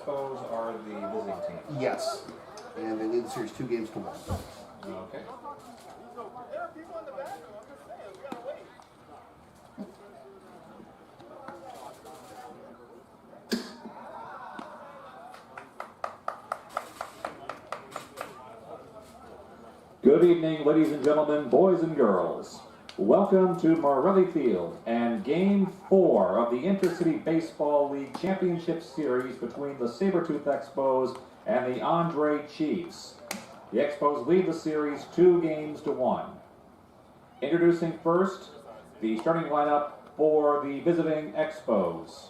Expos are the visiting team. Yes. And they lead the series 2 games to 1. Okay. There are people in the back room. I'm just saying, we gotta wait. Good evening, ladies and gentlemen, boys and girls. Welcome to Morelli Field and Game 4 of the Intercity Baseball League Championship Series between the Sabertooth Expos and the Andre Chiefs. The Expos lead the series 2 games to 1. Introducing first, the starting lineup for the visiting Expos.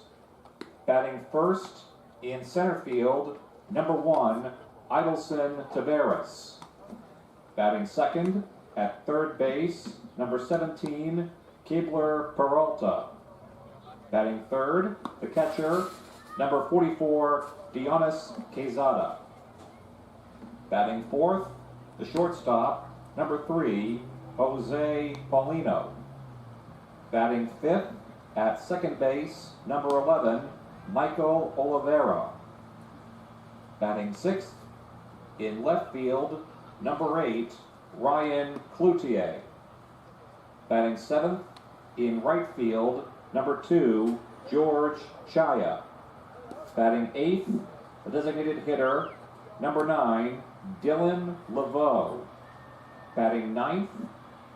Batting first in center field, number 1, Idelson Taveras. Batting second at third base, number 17, Keebler Peralta. Batting third, the catcher, number 44, Dionis Quezada. Batting fourth, the shortstop, number 3, Jose Paulino. Batting fifth at second base, number 11, Michael Oliveira. Batting sixth in left field, number 8, Ryan Cloutier. Batting seventh in right field, number 2, George Chaya. Batting eighth, the designated hitter, number 9, Dylan Laveau. Batting ninth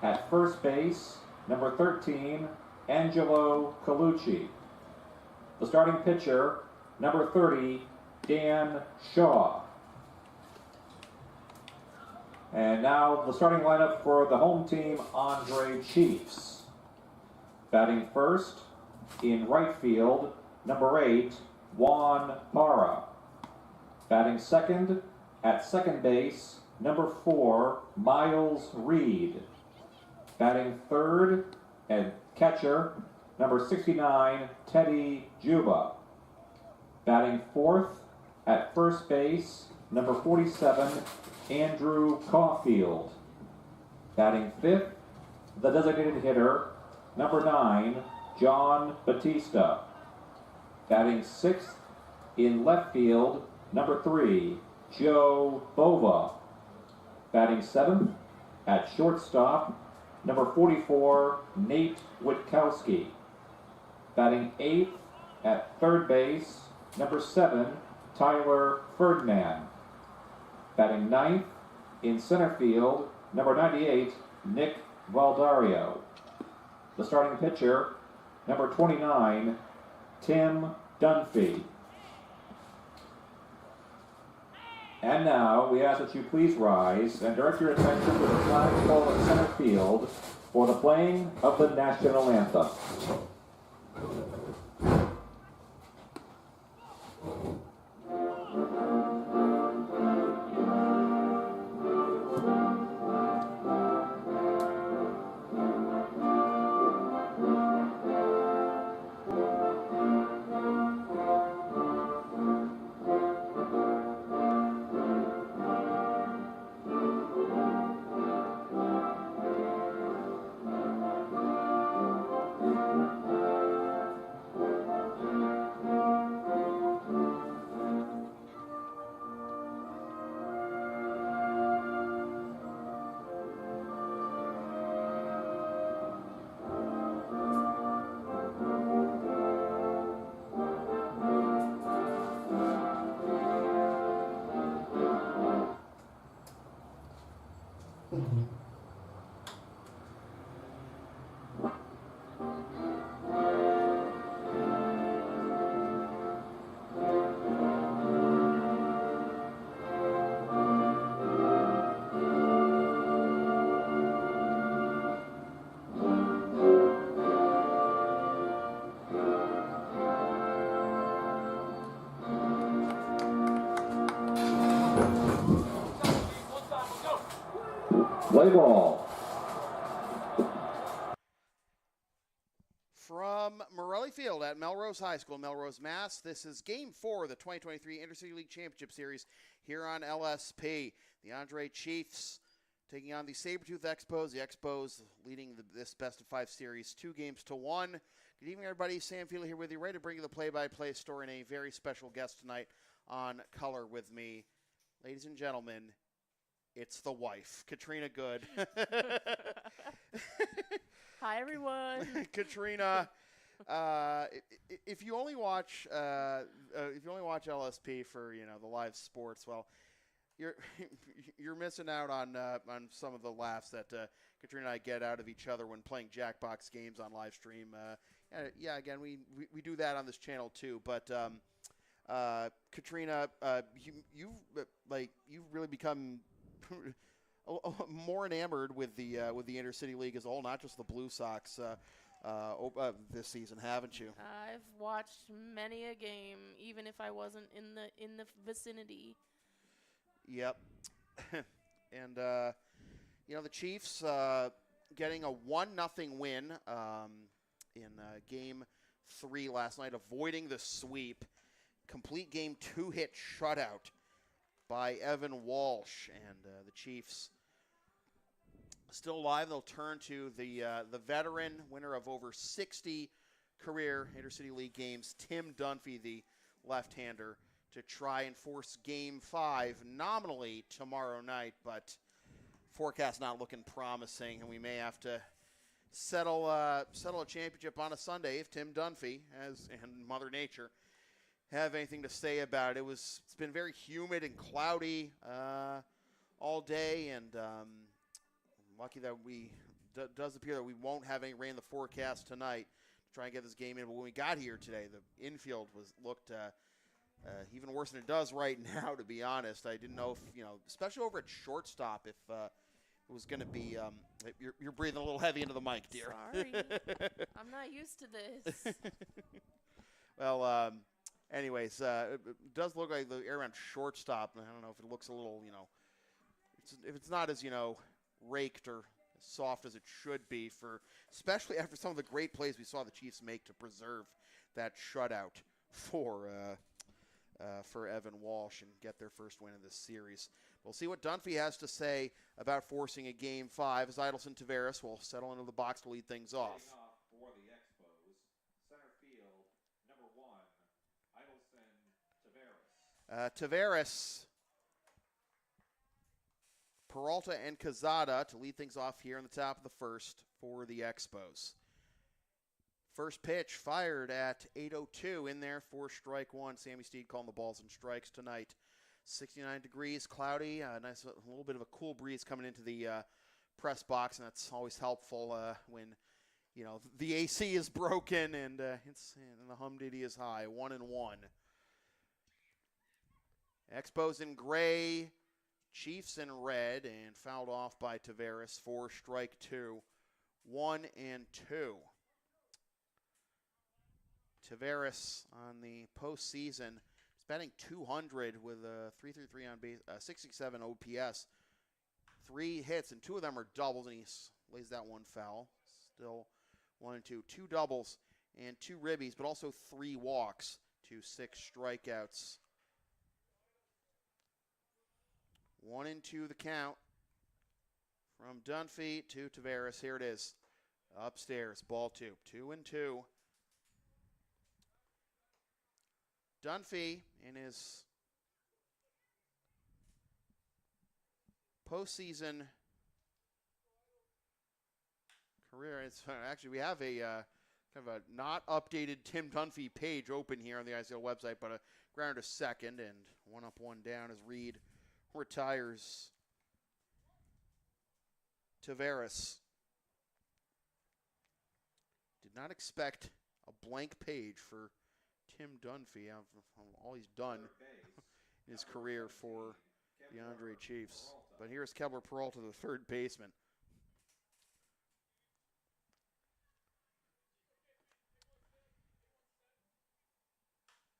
at first base, number 13, Angelo Colucci. The starting pitcher, number 30, Dan Shaw. And now the starting lineup for the home team, Andre Chiefs. Batting first in right field, number 8, Juan Parra. Batting second at second base, number 4, Miles Reed. Batting third and catcher, number 69, Teddy Juba. Batting fourth at first base, number 47, Andrew Caulfield. Batting fifth, the designated hitter, number 9, John Batista. Batting sixth in left field, number 3, Joe Bova. Batting seventh at shortstop, number 44, Nate Witkowski. Batting eighth at third base, number 7, Tyler Ferdinand. Batting ninth in center field, number 98, Nick Valdario. The starting pitcher, number 29, Tim Dunphy. And now, we ask that you please rise and direct your attention to the flagpole in center field for the playing of the national anthem. Play ball. From Morelli Field at Melrose High School, Melrose, Mass. This is Game 4 of the 2023 Intercity League Championship Series here on LSP. The Andre Chiefs taking on the Sabertooth Expos. The Expos leading this best-of-5 series 2 games to 1. Good evening, everybody. Sam Feely here with you, ready to bring you the play-by-play story and a very special guest tonight on color with me. Ladies and gentlemen, it's the wife, Katrina Good. Hi, everyone. Katrina, if you only watch LSP for the live sports, well, you're missing out on some of the laughs that Katrina and I get out of each other when playing Jackbox games on live stream. Again, we do that on this channel too. But Katrina, you've really become more enamored with the Intercity League as a whole, not just the Blue Sox this season, haven't you? I've watched many a game, even if I wasn't in the vicinity. Yep. And the Chiefs getting a 1-0 win in Game 3 last night, avoiding the sweep. Complete game 2-hit shutout by Evan Walsh, and the Chiefs still alive. They'll turn to the veteran winner of over 60 career Intercity League games, Tim Dunphy, the left-hander, to try and force Game 5 nominally tomorrow night, but forecast not looking promising, and we may have to settle a championship on a Sunday if Tim Dunphy and Mother Nature have anything to say about it. It's been very humid and cloudy all day, and lucky that does appear that we won't have any rain in the forecast tonight to try and get this game in. But when we got here today, the infield looked even worse than it does right now, to be honest. I didn't know if, especially over at shortstop, if it was going to be, you're breathing a little heavy into the mic, dear. Sorry. I'm not used to this. Well, anyways, it does look like the air around shortstop. I don't know if it looks a little, if it's not as, raked or as soft as it should be, especially after some of the great plays we saw the Chiefs make to preserve that shutout for Evan Walsh and get their first win in this series. We'll see what Dunphy has to say about forcing a Game 5 as Idelson Taveras will settle into the box to lead things off. For the Expos, center field, number 1, Idelson Taveras. Taveras, Peralta, and Cazada to lead things off here in the top of the first for the Expos. First pitch fired at 8:02 in there for strike one. Sammy Steed calling the balls and strikes tonight. 69 degrees, cloudy, nice, a little bit of a cool breeze coming into the press box, and that's always helpful when the AC is broken and the humidity is high. 1-1. Expos in gray, Chiefs in red, and fouled off by Taveras for strike two. 1-2. Taveras on the postseason is batting .200 with a .333 on base, 67 OPS. 3 hits, and 2 of them are doubles, and he lays that one foul. Still 1-2. 2 doubles and 2 ribbies, but also 3 walks to 6 strikeouts. 1-2 the count from Dunphy to Taveras. Here it is. Upstairs, ball 2. 2-2. Dunphy in his postseason career. Actually, we have a kind of a not updated Tim Dunphy page open here on the ICL website, but a ground to second and 1 up, 1 down as Reed retires. Taveras did not expect a blank page for Tim Dunphy from all he's done in his career for the Andre Chiefs. But here's Kevlar Peralta, the third baseman.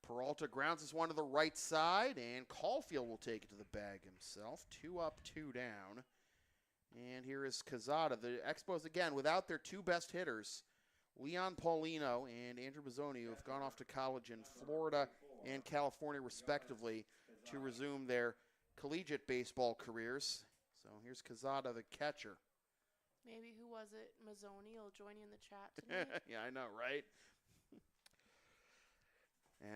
Peralta grounds this one to the right side, and Caulfield will take it to the bag himself. 2 up, 2 down. And here is Cazada. The Expos, again, without their 2 best hitters, Leon Paulino and Andrew Mazzoni, who have gone off to college in Florida and California, respectively, to resume their collegiate baseball careers. So here's Cazada, the catcher. Maybe, who was it? Mazzoni will join you in the chat tonight. Yeah, I know, right?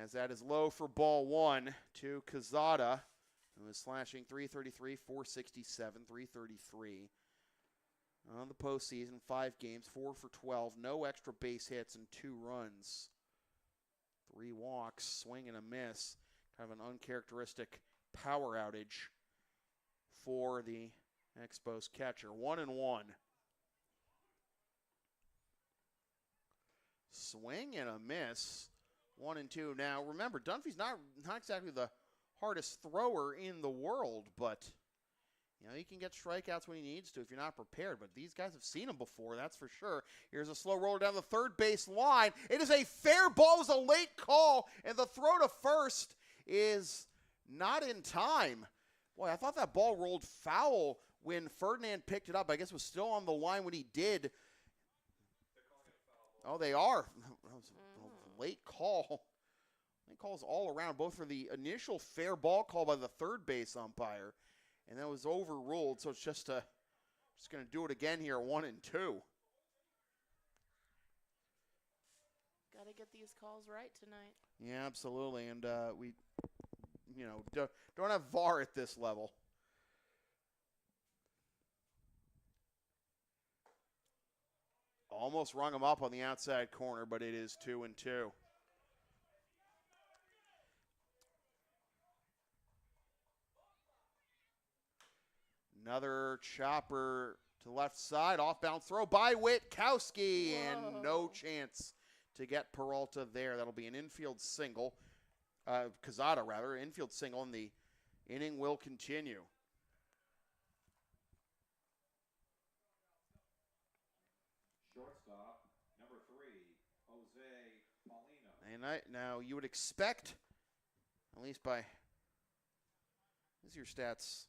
As that is low for ball one to Kazada, who is slashing 333, 467, 333. On the postseason, 5 games, 4 for 12, no extra base hits and 2 runs. 3 walks, swing and a miss. Kind of an uncharacteristic power outage for the Expos catcher. 1-1. Swing and a miss. 1-2. Now remember, Dunphy's not exactly the hardest thrower in the world, but you know, he can get strikeouts when he needs to if you're not prepared. But these guys have seen him before, that's for sure. Here's a slow roller down the third base line. It is a fair ball. It was a late call, and the throw to first is not in time. Boy, I thought that ball rolled foul when Ferdinand picked it up. I guess it was still on the line when he did. Oh, they are. That was a late call. Late calls all around, both for the initial fair ball call by the third base umpire, and that was overruled. So it's just going to do it again here, 1-2. Got to get these calls right tonight. Yeah, absolutely, and we, you know, don't have VAR at this level. Almost rung him up on the outside corner, but it is 2-2. Another chopper to the left side, off bounce throw by Witkowski, and no chance to get Peralta there. That'll be an infield single, Kazada rather, infield single, and the inning will continue. Shortstop, number 3, Jose Paulino. And now you would expect, at least by, this is your stats,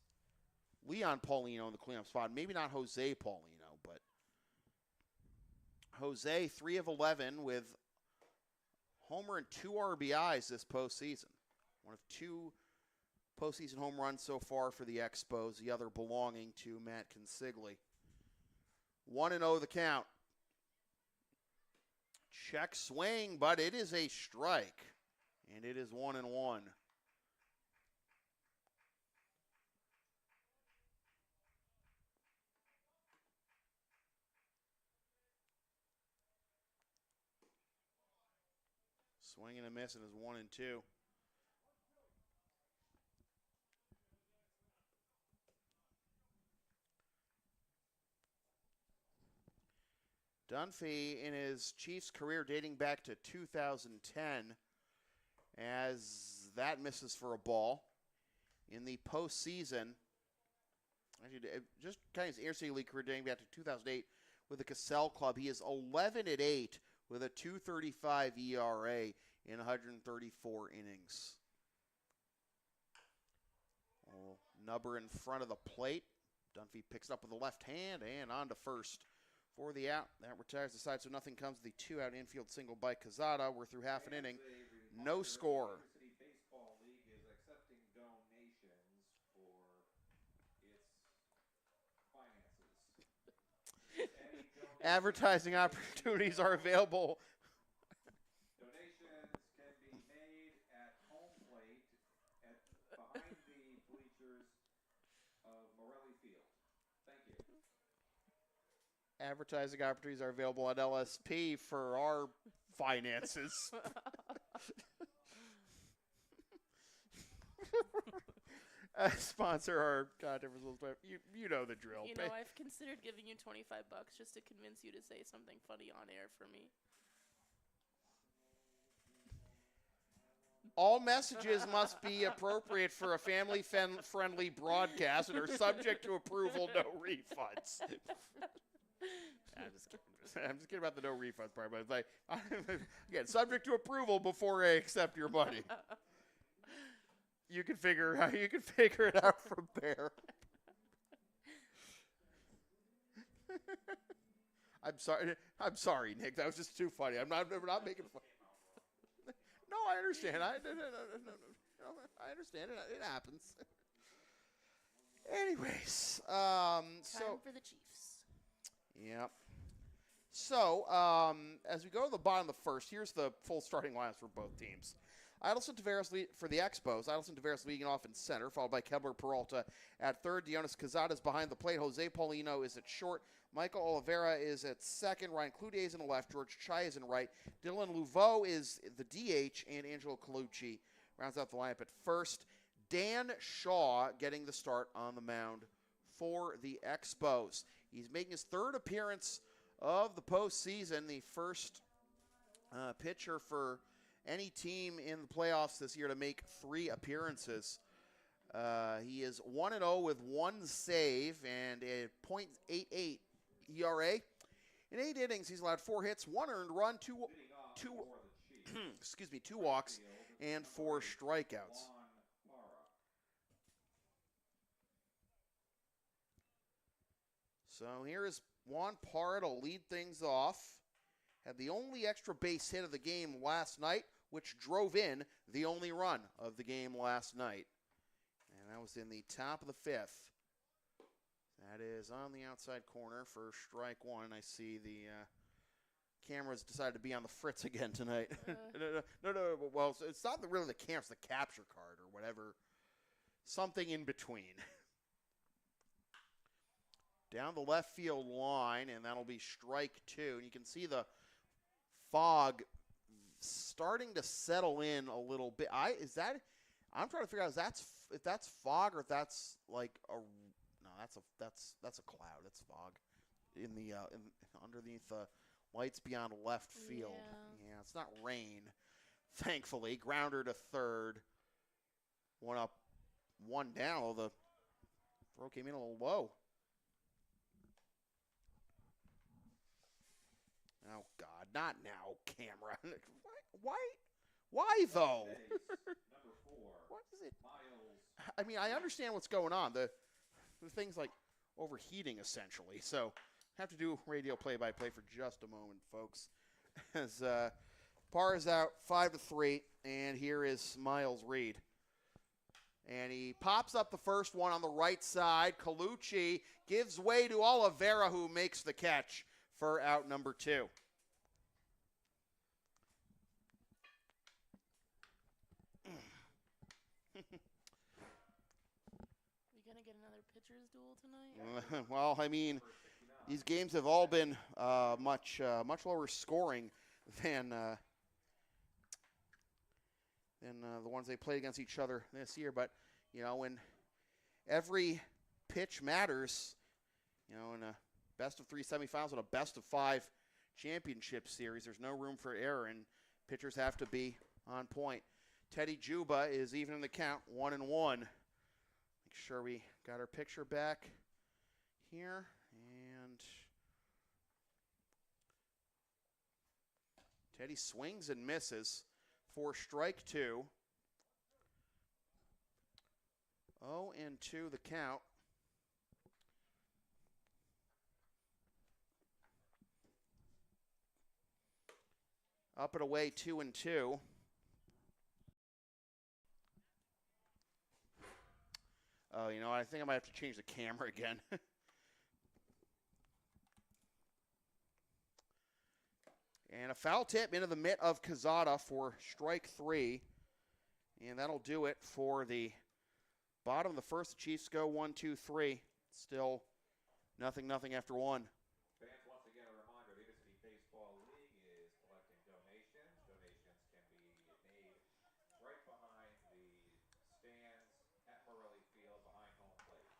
Leon Paulino in the cleanup spot. Maybe not Jose Paulino, but Jose, 3 of 11 with homer and 2 RBIs this postseason. One of 2 postseason home runs so far for the Expos, the other belonging to Matt Consigli. 1-0 the count. Check swing, but it is a strike, and it is 1-1. Swing and a miss, and it's 1-2. Dunphy in his Chiefs career dating back to 2010, as that misses for a ball. In the postseason, actually, just kind of his Intercity League career dating back to 2008 with the Cassell Club, he is 11-8 with a 2.35 ERA in 134 innings. Nubber in front of the plate. Dunphy picks it up with the left hand and on to first for the out. That retires the side, so nothing comes. The 2-out infield single by Kazada. We're through half an inning. No score. Baseball League is accepting donations for its finances. Advertising opportunities are available. Donations can be made at home plate behind the bleachers of Morelli Field. Thank you. Advertising opportunities are available at LSP for our finances. Sponsor our content results. You know the drill. You know, I've considered giving you $25 just to convince you to say something funny on air for me. All messages must be appropriate for a family-friendly broadcast and are subject to approval, no refunds. I'm just kidding. I'm just kidding about the no refunds part, but it's like, again, subject to approval before I accept your money. You can figure it out from there. I'm sorry, Nick. That was just too funny. We're not making fun. No, I understand. I understand. It happens. Anyways, Time for the Chiefs. Yep. So, as we go to the bottom of the first, here's the full starting lineups for both teams. Idelson Tavares for the Expos. Idelson Tavares leading off in center, followed by Kebler Peralta at third. Dionis Quezada is behind the plate. Jose Paulino is at short. Michael Oliveira is at second. Ryan Cloutier is in the left. George Chai is in right. Dylan Louveau is the DH, and Angelo Colucci rounds out the lineup at first. Dan Shaw getting the start on the mound for the Expos. He's making his third appearance of the postseason, the first pitcher for any team in the playoffs this year to make 3 appearances. He is 1-0 with 1 save and a .88 ERA. In 8 innings, he's allowed 4 hits, 1 earned run, 2 walks, and 4 strikeouts. So here is Juan Parra to lead things off. Had the only extra base hit of the game last night, which drove in the only run of the game last night. And that was in the top of the 5th. That is on the outside corner for strike 1. I see the cameras decided to be on the fritz again tonight. No. Well, it's not really the camera, it's the capture card or whatever. Something in between. Down the left field line, and that'll be strike 2. And you can see the fog starting to settle in a little bit. I'm trying to figure out if that's fog or if that's like that's a cloud. That's fog in the underneath the lights beyond left field. Yeah, it's not rain. Thankfully, grounder to third. 1 up, 1 down. Oh, the throw came in a little low. Oh, God, not now, camera. Why though? What is it? I mean, I understand what's going on. The thing's like overheating, essentially. So I have to do radio play-by-play for just a moment, folks. As Parr is out 5-3, and here is Miles Reed. And he pops up the first one on the right side. Colucci gives way to Oliveira, who makes the catch for out number 2. We gonna get another pitcher's duel tonight? Well, I mean, these games have all been much lower scoring than the ones they played against each other this year. But you know, when every pitch matters, you know, in a best of 3 semifinals and a best of 5 championship series, there's no room for error, and pitchers have to be on point. Teddy Juba is even in the count, 1-1. Make sure we got our picture back here, and Teddy swings and misses for strike 2. 0-2 the count. Up and away, 2-2. Oh, you know, I think I might have to change the camera again. And a foul tip into the mitt of Quezada for strike 3. And that'll do it for the bottom of the first. The Chiefs go 1-2-3. Still nothing after 1. Fans, once again, a reminder, the Intercity Baseball League is collecting donations. Donations can be made right behind the stands at Morelli Field, behind home plate.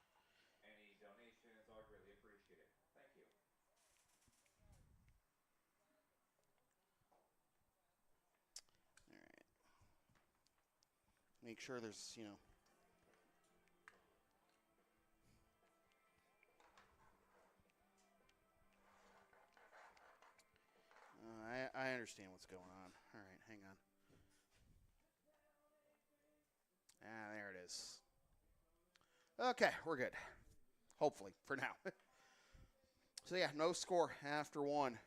Any donations are greatly appreciated. Thank you. All right. Make sure there's, you know. I understand what's going on. All right, hang on. There it is. Okay, we're good. Hopefully, for now. So, yeah, no score after 1.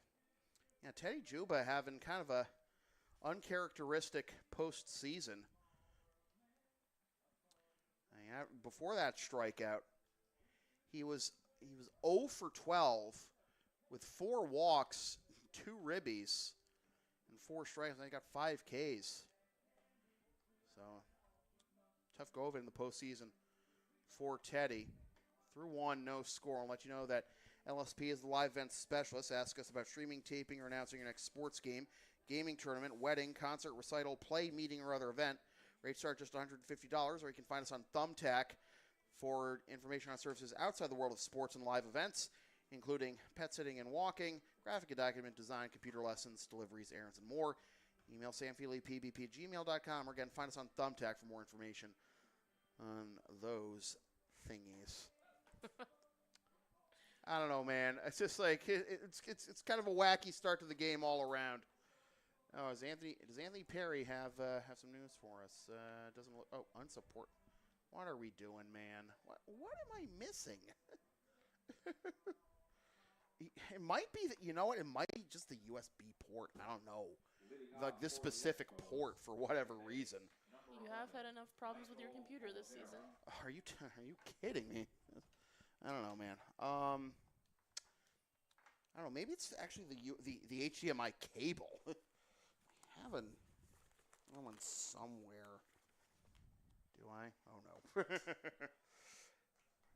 Yeah, Teddy Juba having kind of a uncharacteristic postseason. Before that strikeout, he was 0 for 12 with 4 walks, 2 ribbies, and 4 strikes. And he got 5 Ks. tough go of it in the postseason for Teddy. Through one, no score. I'll let you know that LSP is the live events specialist. Ask us about streaming, taping, or announcing your next sports game, gaming tournament, wedding, concert, recital, play, meeting, or other event. Rates start just $150, or you can find us on Thumbtack for information on services outside the world of sports and live events, including pet sitting and walking, graphic and document design, computer lessons, deliveries, errands, and more. Email samfeelypbp@gmail.com, or again, find us on Thumbtack for more information on those thingies. I don't know, man. It's just like it's kind of a wacky start to the game all around. Oh, does Anthony Perry have some news for us? Doesn't look. Oh, unsupport. What are we doing, man? What am I missing? It might be that, you know what? It might be just the USB port. I don't know. Like this specific port for whatever reason. You have had enough problems with your computer this season. Are you kidding me? I don't know, man. I don't know. Maybe it's actually the HDMI cable. I have one somewhere. Do I? Oh no.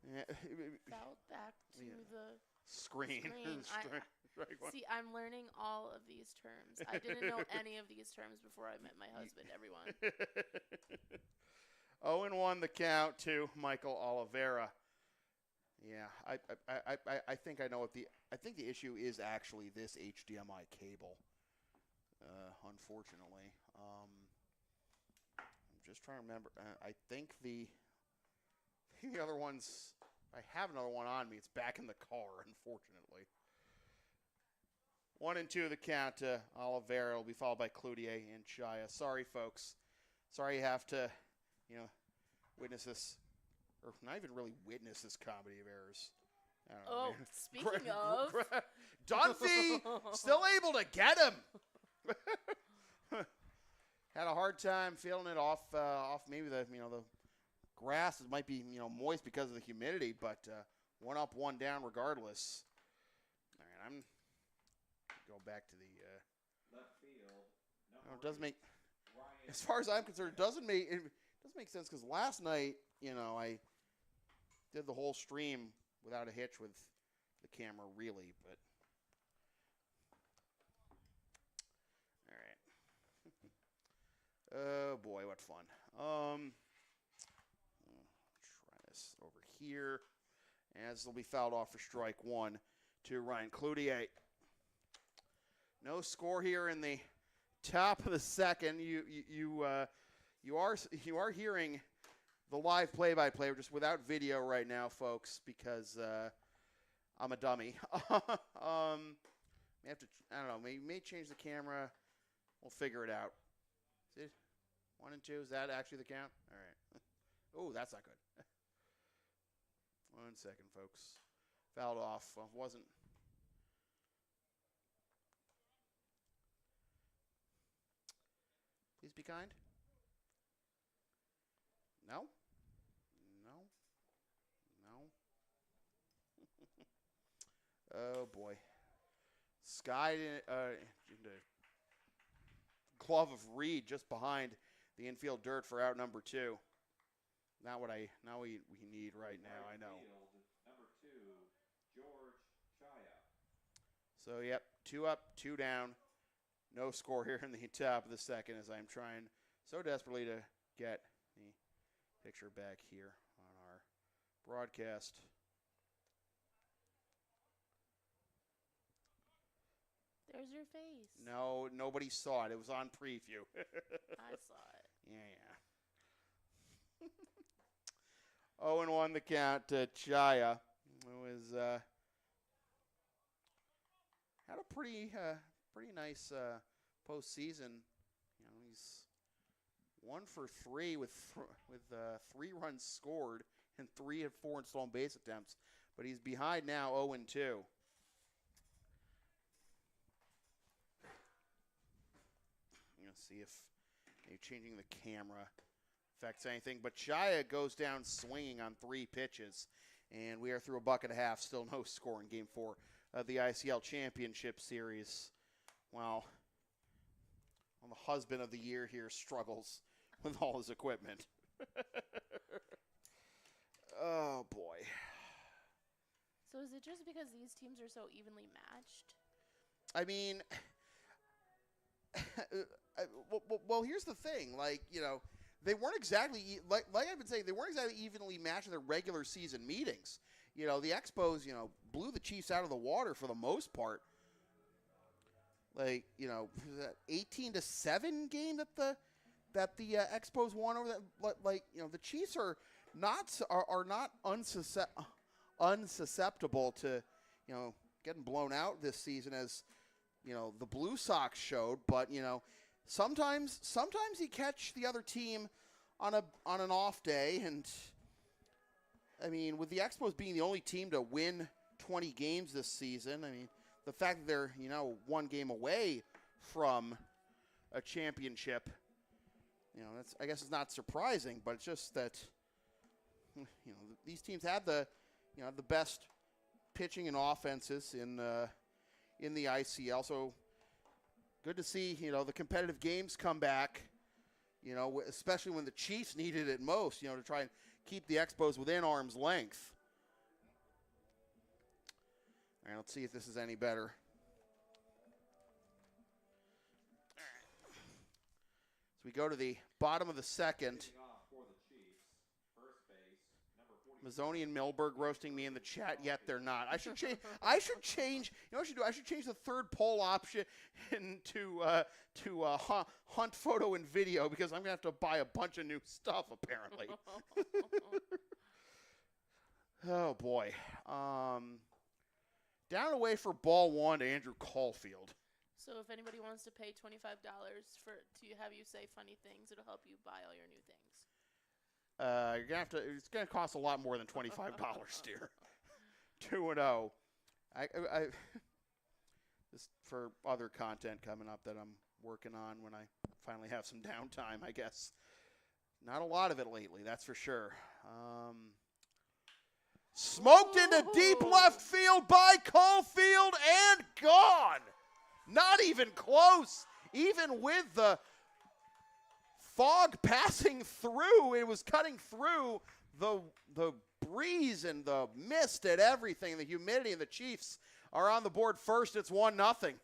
Yeah. About back to the screen. See, I'm learning all of these terms. I didn't know any of these terms before I met my husband, everyone. 0-1 the count to Michael Oliveira. Yeah, I think I know what I think the issue is actually this HDMI cable. Unfortunately, I'm just trying to remember. I think the other ones. I have another one on me. It's back in the car, unfortunately. 1 and 2 the count to Oliveira will be followed by Cloutier and Chaya. Sorry, folks. Sorry you have to, witness this, or not even really witness this comedy of errors. I don't know, man. Speaking of, Dunphy still able to get him. Had a hard time feeling it off maybe the grass might be moist because of the humidity, but 1 up, 1 down regardless. All right, I'm go back to the left field. it does make, as far as I'm concerned, it does make sense because last night I did the whole stream without a hitch with the camera really, but all right. Oh boy, what fun. Try this over here, as they'll be fouled off for strike 1 to Ryan Cloutier. No score here in the top of the second. You are hearing the live play-by-play, just without video right now, folks, because I'm a dummy. May have to, I don't know, may change the camera. We'll figure it out. See, 1 and 2, is that actually the count? All right. Oh, that's not good. 1 second, folks. Fouled off. Wasn't. Please be kind. No? No? No? Oh, boy. Sky glove of Reed just behind the infield dirt for out number 2. Not what we need right now, I know. Number 2, George Chaya. So, yep, 2 up, 2 down. No score here in the top of the second as I'm trying so desperately to get the picture back here on our broadcast. There's your face. No, nobody saw it. It was on preview. I saw it. Yeah. 0-1 the count to Chaya, who has had a pretty nice postseason. He's 1 for 3 with 3 runs scored and 3 of 4 stolen base attempts, but he's behind now 0-2. See if maybe changing the camera affects anything. But Chaya goes down swinging on 3 pitches, and we are through a buck and a half. Still no score in Game 4 of the ICL Championship Series. Well, the husband of the year here struggles with all his equipment. Oh, boy. So is it just because these teams are so evenly matched? I mean, well, here's the thing. Like, they weren't exactly, like I've been saying, they weren't exactly evenly matched in their regular season meetings. The Expos, blew the Chiefs out of the water for the most part. Like, that 18-7 game that the Expos won over that. Like, the Chiefs are not unsusceptible to, getting blown out this season, as the Blue Sox showed. But sometimes you catch the other team on an off day, and I mean, with the Expos being the only team to win 20 games this season, I mean, the fact that they're one game away from a championship, I guess it's not surprising, but it's just that these teams have the best pitching and offenses in the ICL. So good to see the competitive games come back. Especially when the Chiefs needed it most. To try and keep the Expos within arm's length. All right, let's see if this is any better. All right. So we go to the bottom of the second. Mazzoni and Milberg roasting me in the chat, yet they're not. I should change. I should change. What I should do? I should change the third poll option to hunt photo and video, because I'm gonna have to buy a bunch of new stuff apparently. Oh boy. Down and away for ball one to Andrew Caulfield. So if anybody wants to pay $25 to have you say funny things, it'll help you buy all your new things. You're gonna have to. It's gonna cost a lot more than $25, dear. 2-0. I this for other content coming up that I'm working on when I finally have some downtime, I guess. Not a lot of it lately, that's for sure. Smoked into deep left field by Caulfield and gone. Not even close. Even with the fog passing through, it was cutting through the breeze and the mist and everything, the humidity, and the Chiefs are on the board first. It's 1-0.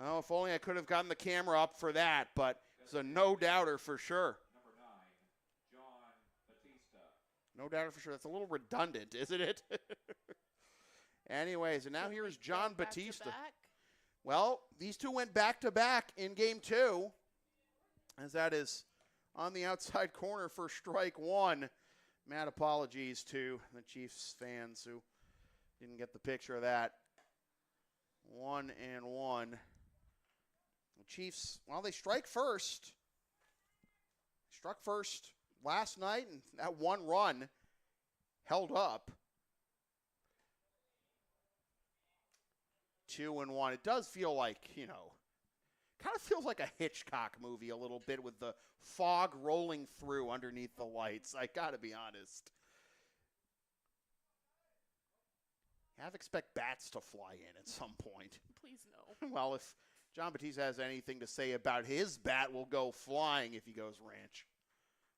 Oh, if only I could have gotten the camera up for that, but it's a no-doubter for sure. Number 9, John Batista. No doubter for sure. That's a little redundant, isn't it? Anyways, and now here's John Batista. Back? Well, these two went back-to-back in game 2, as that is on the outside corner for strike 1. Mad apologies to the Chiefs fans who didn't get the picture of that. 1-1. The Chiefs, well, they strike first. Struck first last night, and that one run held up. 2-1. It does feel like, kind of feels like a Hitchcock movie a little bit, with the fog rolling through underneath the lights. I got to be honest. You have to expect bats to fly in at some point. Please no. Well, if John Batista has anything to say about his bat, will go flying if he goes ranch.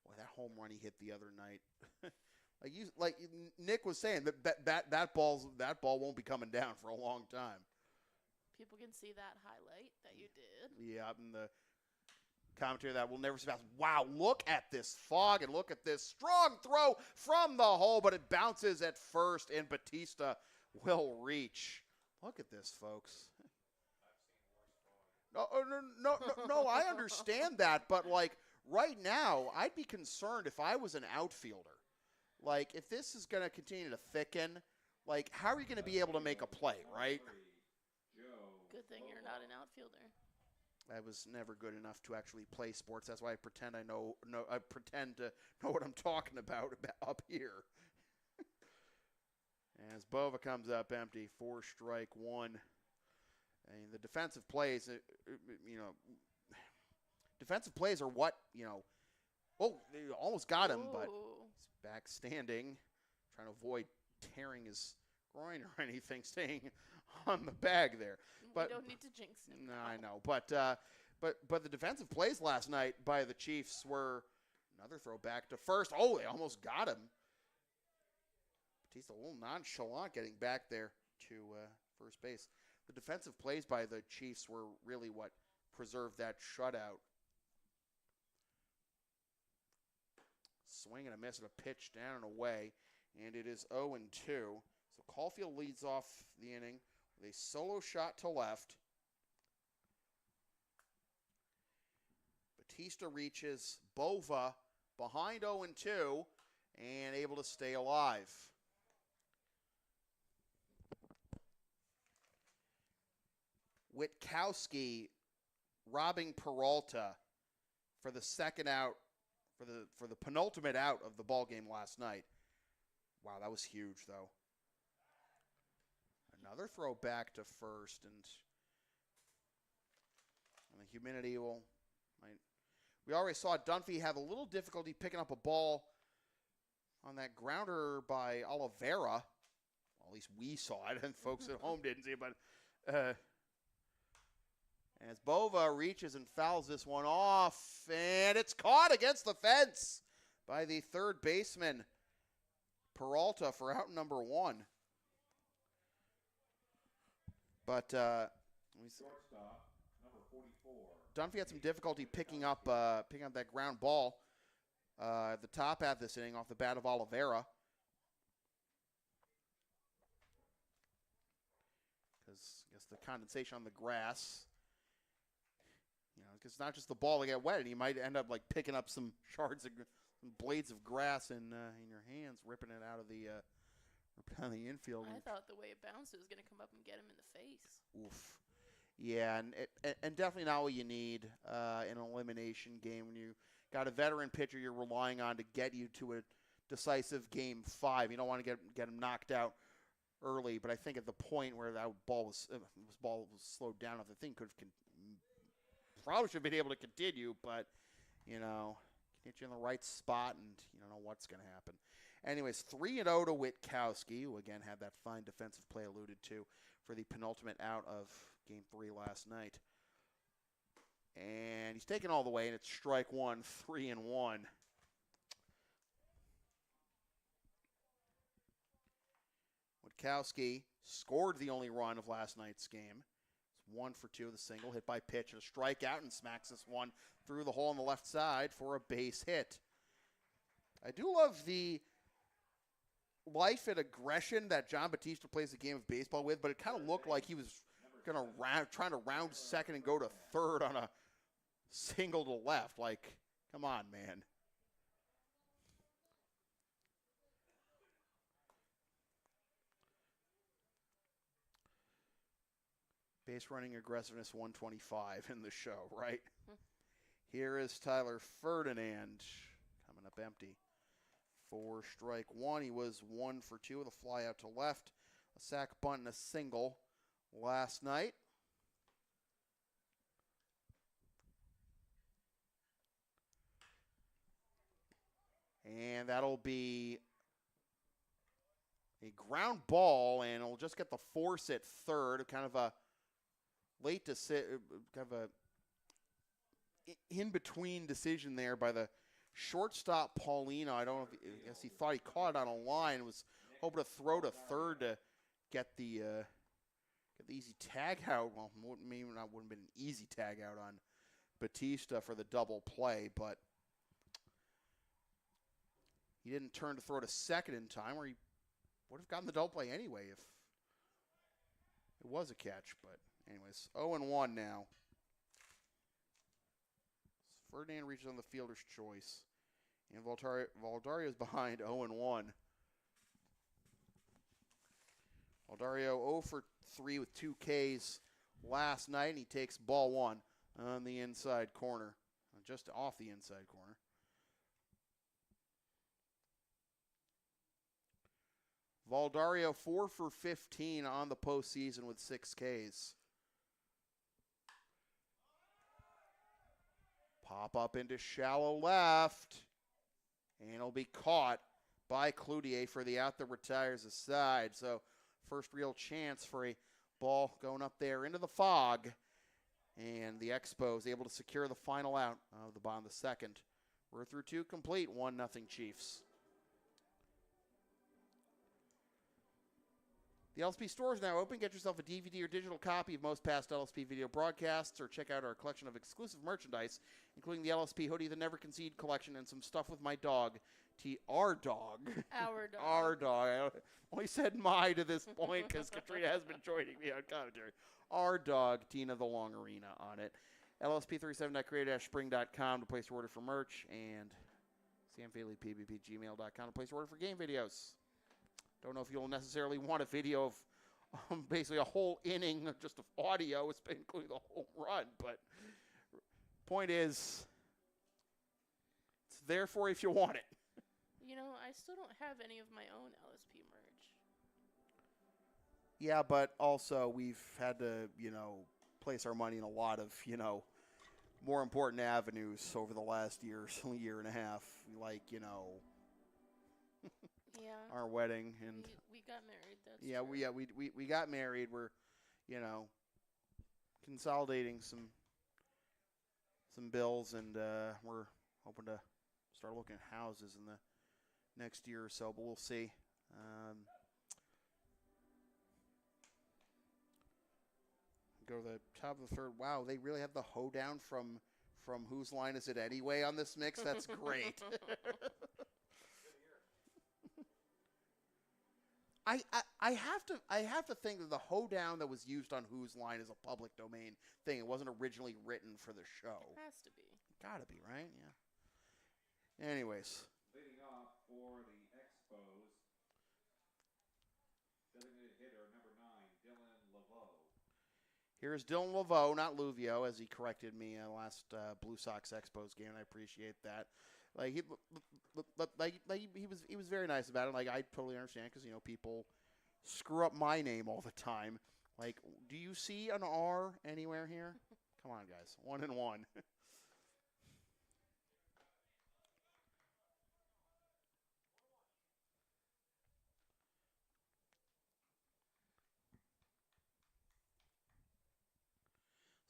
Boy, that home run he hit the other night. like Nick was saying, that ball won't be coming down for a long time. People can see that highlight that you did. Yeah, and the commentary that will never surpass. Wow, look at this fog and look at this strong throw from the hole, but it bounces at first, and Batista will reach. Look at this, folks. No, I understand that, but right now, I'd be concerned if I was an outfielder. If this is going to continue to thicken, how are you going to be able to make a play, right? Good thing you're not an outfielder. I was never good enough to actually play sports. That's why I pretend I pretend to know what I'm talking about up here. As Bova comes up empty, 4 strike 1. And the defensive plays, defensive plays are what, Oh, they almost got him, but Ooh. he's back standing, trying to avoid tearing his groin or anything, staying on the bag there. But we don't need to jinx him. no, now. I know. But the defensive plays last night by the Chiefs were another throw back to first. Oh, they almost got him. Batista a little nonchalant getting back there to first base. The defensive plays by the Chiefs were really what preserved that shutout. Swing and a miss and a pitch down and away, and it is 0-2. So Caulfield leads off the inning with a solo shot to left. Batista reaches Bova behind 0-2 and able to stay alive. Witkowski robbing Peralta for the second out, for the penultimate out of the ball game last night. Wow, that was huge, though. Another throw back to first, and the humidity we already saw Dunphy have a little difficulty picking up a ball on that grounder by Oliveira. Well, at least we saw it, and folks at home didn't see it, but as Bova reaches and fouls this one off, and it's caught against the fence by the third baseman, Peralta, for out number 1. But Shortstop, number 44. Dunphy had some difficulty picking up that ground ball at the top half of this inning off the bat of Oliveira. Because I guess the condensation on the grass, because it's not just the ball that get wet, and you might end up like picking up some shards of some blades of grass in your hands, ripping it out of the infield. I thought the way it bounced, it was going to come up and get him in the face. Oof. Yeah, and definitely not what you need in an elimination game when you got a veteran pitcher you're relying on to get you to a decisive game 5. You don't want to get him knocked out early, but I think at the point where that ball was slowed down, the thing probably should have been able to continue, but hit you in the right spot, and you don't know what's going to happen. Anyways, 3-0 to Witkowski, who again had that fine defensive play alluded to for the penultimate out of Game 3 last night. And he's taken all the way, and it's strike 1, 3-1. Witkowski scored the only run of last night's game. It's 1 for 2 with a single, hit by pitch, and a strikeout, and smacks this one through the hole on the left side for a base hit. I do love the life and aggression that John Batista plays the game of baseball with, but it kind of looked like he was trying to round second and go to third on a single to left. Like, come on, man. Base running aggressiveness 125 in the show, right? Here is Tyler Ferdinand coming up empty. For strike 1, he was 1 for 2 with a fly out to left, a sac bunt, and a single last night. And that'll be a ground ball, and it'll just get the force at third, kind of a late kind of a in-between decision there by the shortstop Paulino. I guess he thought he caught it on a line and was hoping to throw to third to get the easy tag out. Well, maybe wouldn't have been an easy tag out on Batista for the double play, but he didn't turn to throw to second in time, or he would have gotten the double play anyway if it was a catch. But anyways, 0-1 now. Ferdinand reaches on the fielder's choice. And Valdario's behind 0-1. Valdario 0 for 3 with 2 Ks last night, and he takes ball 1 on the inside corner, just off the inside corner. Valdario 4 for 15 on the postseason with 6 Ks. Pop up into shallow left. And it'll be caught by Cloutier for the out that retires aside. So first real chance for a ball going up there into the fog. And the Expos able to secure the final out of the bottom of the second. We're through 2 complete, 1-0 Chiefs. The LSP store is now open. Get yourself a DVD or digital copy of most past LSP video broadcasts, or check out our collection of exclusive merchandise, including the LSP Hoodie the Never Concede collection and some stuff with my dog, our dog. Our dog. Our dog. I only said my to this point because Katrina has been joining me on commentary. Our dog, Tina the Longarina, on it. LSP37.creative-spring.com to place your order for merch, and samfaleypbb@gmail.com to place your order for game videos. Don't know if you'll necessarily want a video of basically a whole inning of just of audio, including the whole run, but point is, it's there for you if you want it. You know, I still don't have any of my own LSP merch. Yeah, but also we've had to, place our money in a lot of, more important avenues over the last year and a half, like, Yeah. our wedding and we got married. That's yeah, true. we got married. We're, consolidating some bills, and we're hoping to start looking at houses in the next year or so, but we'll see. Go to the top of the third. Wow, they really have the hoedown from Whose Line Is It Anyway on this mix? That's great. I have to think that the hoedown that was used on Whose Line is a public domain thing. It wasn't originally written for the show. It has to be. Gotta be, right? Yeah. Anyways. Leading off for the Expos, designated hitter number 9, Dylan Laveau. Here's Dylan Laveau, not Luvio, as he corrected me in the last Blue Sox Expos game, and I appreciate that. Like he was very nice about it. Like, I totally understand because people screw up my name all the time. Like, do you see an R anywhere here? Come on, guys, 1 and 1.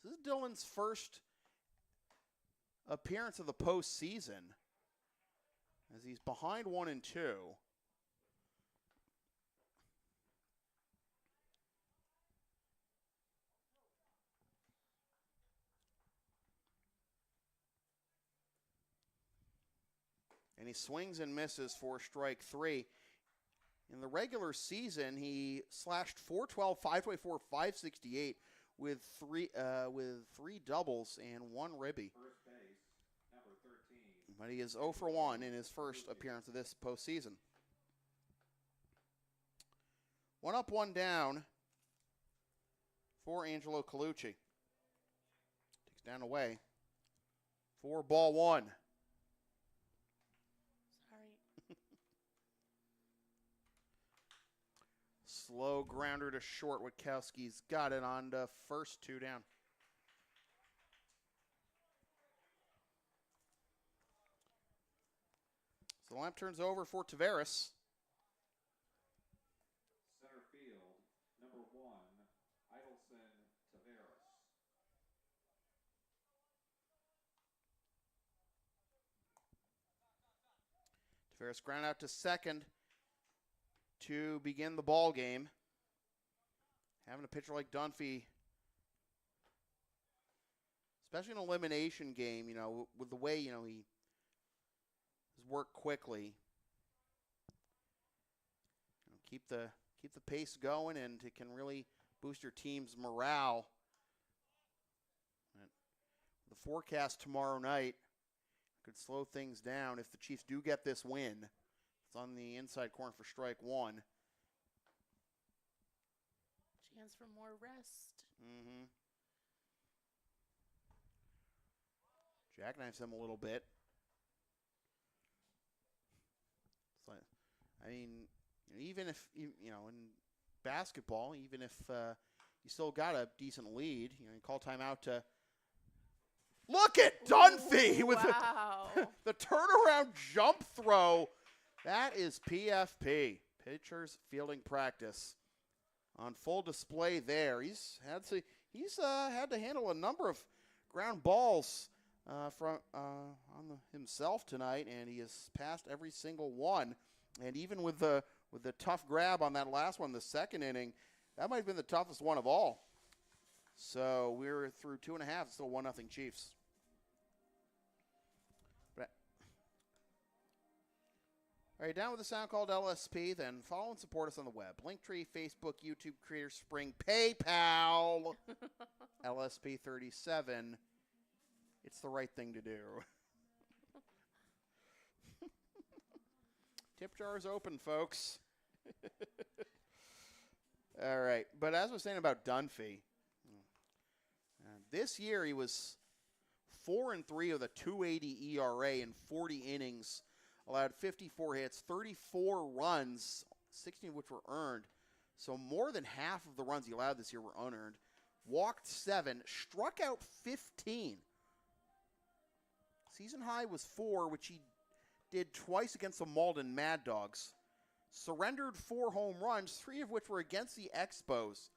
This is Dylan's first appearance of the postseason, as he's behind 1 and 2. And he swings and misses for strike 3. In the regular season, he slashed 412, 524, 568 with three doubles and 1 ribby. First base, number 13. But he is 0 for 1 in his first appearance of this postseason. 1 up, 1 down for Angelo Colucci. Takes down away. 4 ball 1. Sorry. Slow grounder to short. Witkowski's got it on to first, 2 down. So the lamp turns over for Taveras. Center field, number 1, Idelson Taveras. Taveras ground out to second to begin the ball game. Having a pitcher like Dunphy, especially in an elimination game, with the way, he has worked quickly. Keep the pace going, and it can really boost your team's morale. The forecast tomorrow night could slow things down if the Chiefs do get this win. It's on the inside corner for strike 1. Chance for more rest. Mm-hmm. Jackknives him a little bit. It's like, even if, in basketball, even if you still got a decent lead, you call timeout to Look at Dunphy with wow. the turnaround jump throw. That is PFP, pitchers fielding practice, on full display there. He's had to handle a number of ground balls himself tonight, and he has passed every single one. And even with the tough grab on that last one, the second inning, that might have been the toughest one of all. So we're through 2.5, still 1-0 Chiefs. All right, down with the sound called LSP, then follow and support us on the web. Linktree, Facebook, YouTube, Creator Spring, PayPal, LSP37. It's the right thing to do. Tip jar is open, folks. All right, but as I was saying about Dunphy, this year he was 4-3 with a 2.80 ERA in 40 innings. Allowed 54 hits, 34 runs, 16 of which were earned. So more than half of the runs he allowed this year were unearned. Walked 7, struck out 15. Season high was 4, which he did twice against the Malden Mad Dogs. Surrendered 4 home runs, 3 of which were against the Expos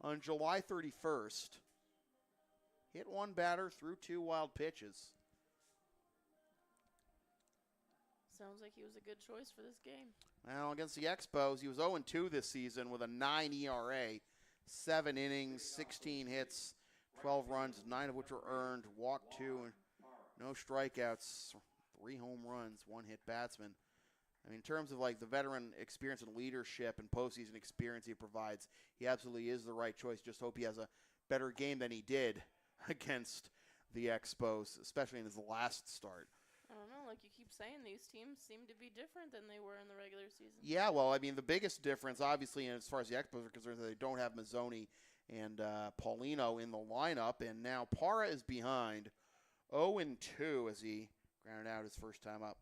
on July 31st. Hit 1 batter, threw 2 wild pitches. Sounds like he was a good choice for this game. Well, against the Expos, he was 0-2 this season with a 9 ERA, 7 innings, 16 hits, 12 runs, 9 of which were earned, walked 2, no strikeouts, 3 home runs, 1 hit batsman. I mean, in terms of like the veteran experience and leadership and postseason experience he provides, he absolutely is the right choice. Just hope he has a better game than he did against the Expos, especially in his last start. I don't know, like you keep saying, these teams seem to be different than they were in the regular season. Yeah, well, I mean, the biggest difference, obviously, as far as the Expos are concerned, is that they don't have Mazzoni and Paulino in the lineup, and now Parra is behind 0-2 as he grounded out his first time up.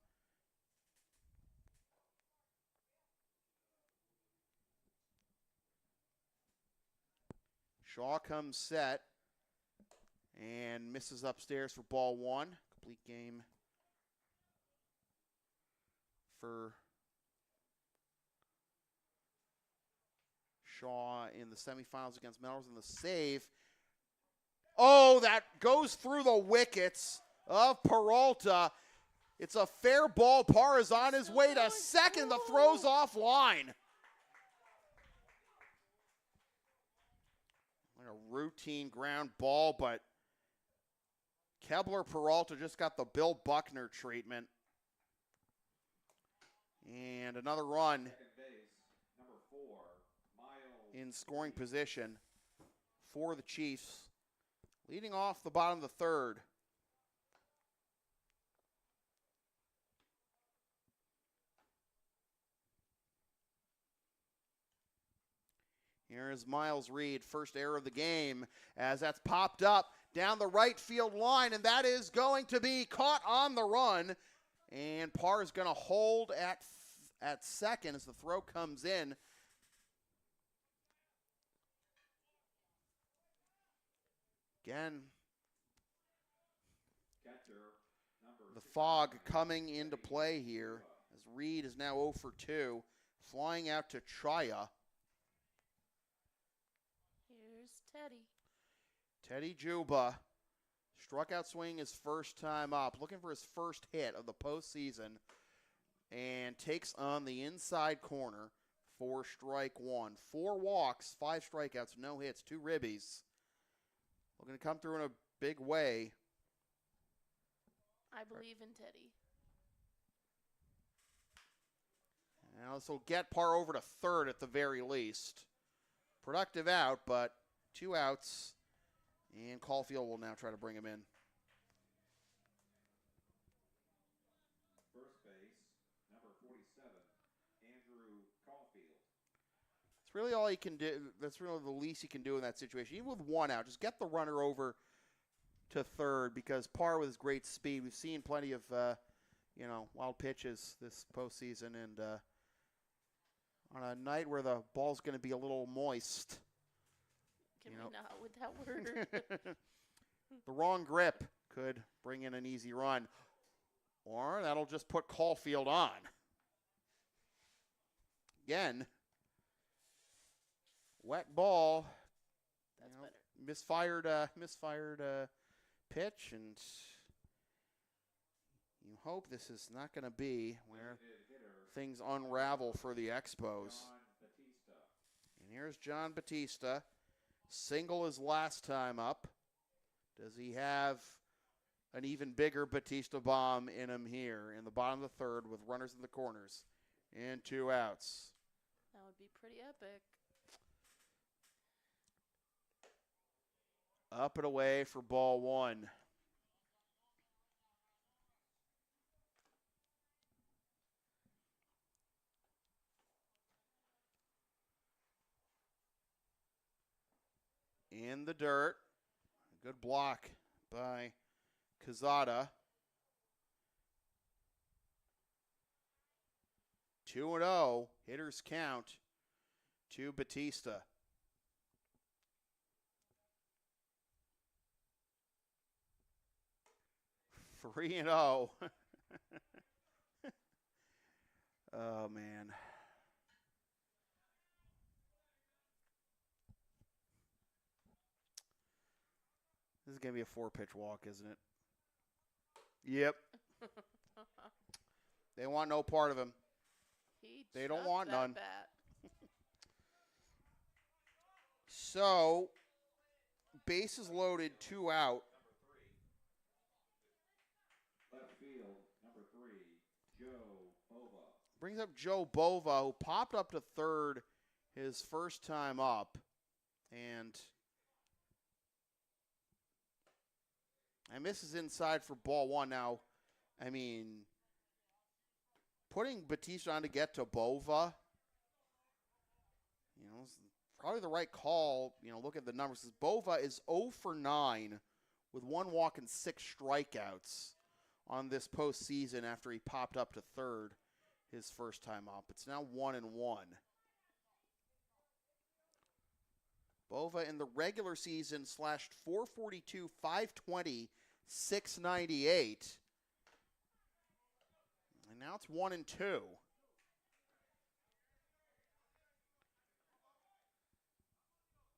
Shaw comes set and misses upstairs for ball 1. Complete game for Shaw in the semifinals against Melrose, in the save. Oh, that goes through the wickets of Peralta. It's a fair ball. Parr is on his way to second. The throw's offline. Like a routine ground ball, but Kebler Peralta just got the Bill Buckner treatment. And another run in scoring position for the Chiefs, leading off the bottom of the third. Here is Miles Reed, first error of the game, as that's popped up down the right field line, and that is going to be caught on the run. And Parr is going to hold at second as the throw comes in. Again, the fog coming into play here as Reed is now 0 for 2, flying out to Chaya. Here's Teddy. Teddy Juba struck out swinging his first time up, looking for his first hit of the postseason, and takes on the inside corner for strike 1. 4 walks, 5 strikeouts, no hits, 2 ribbies. Looking to come through in a big way. I believe in Teddy. Now this will get Parr over to third at the very least. Productive out, but 2 outs. And Caulfield will now try to bring him in. First base, number 47, Andrew Caulfield. It's really all he can do. That's really the least he can do in that situation. Even with 1 out, just get the runner over to third, because Parr with his great speed, we've seen plenty of wild pitches this postseason, and on a night where the ball's going to be a little moist. Can we not with that word? The wrong grip could bring in an easy run. Or that'll just put Caulfield on. Again, wet ball. That's better. Better. Misfired pitch, and you hope this is not going to be where things unravel for the Expos. And here's John Batista. Single his last time up. Does he have an even bigger Batista bomb in him here in the bottom of the third with runners in the corners and 2 outs? That would be pretty epic. Up and away for ball 1. In the dirt. Good block by Cazada. 2-0. Hitters count to Batista. Three and 0. Oh, man. This is going to be a 4-pitch walk, isn't it? Yep. They want no part of him. They don't want none. Bat. So, bases loaded, 2 out. Left field, number 3, Joe Bova. Brings up Joe Bova, who popped up to third his first time up. And misses inside for ball 1. Now, I mean, putting Batista on to get to Bova, is probably the right call. Look at the numbers. Bova is 0 for 9 with 1 walk and 6 strikeouts on this postseason after he popped up to third his first time up. It's now 1-1. Bova in the regular season slashed 442, 520, 698. And now it's 1-2.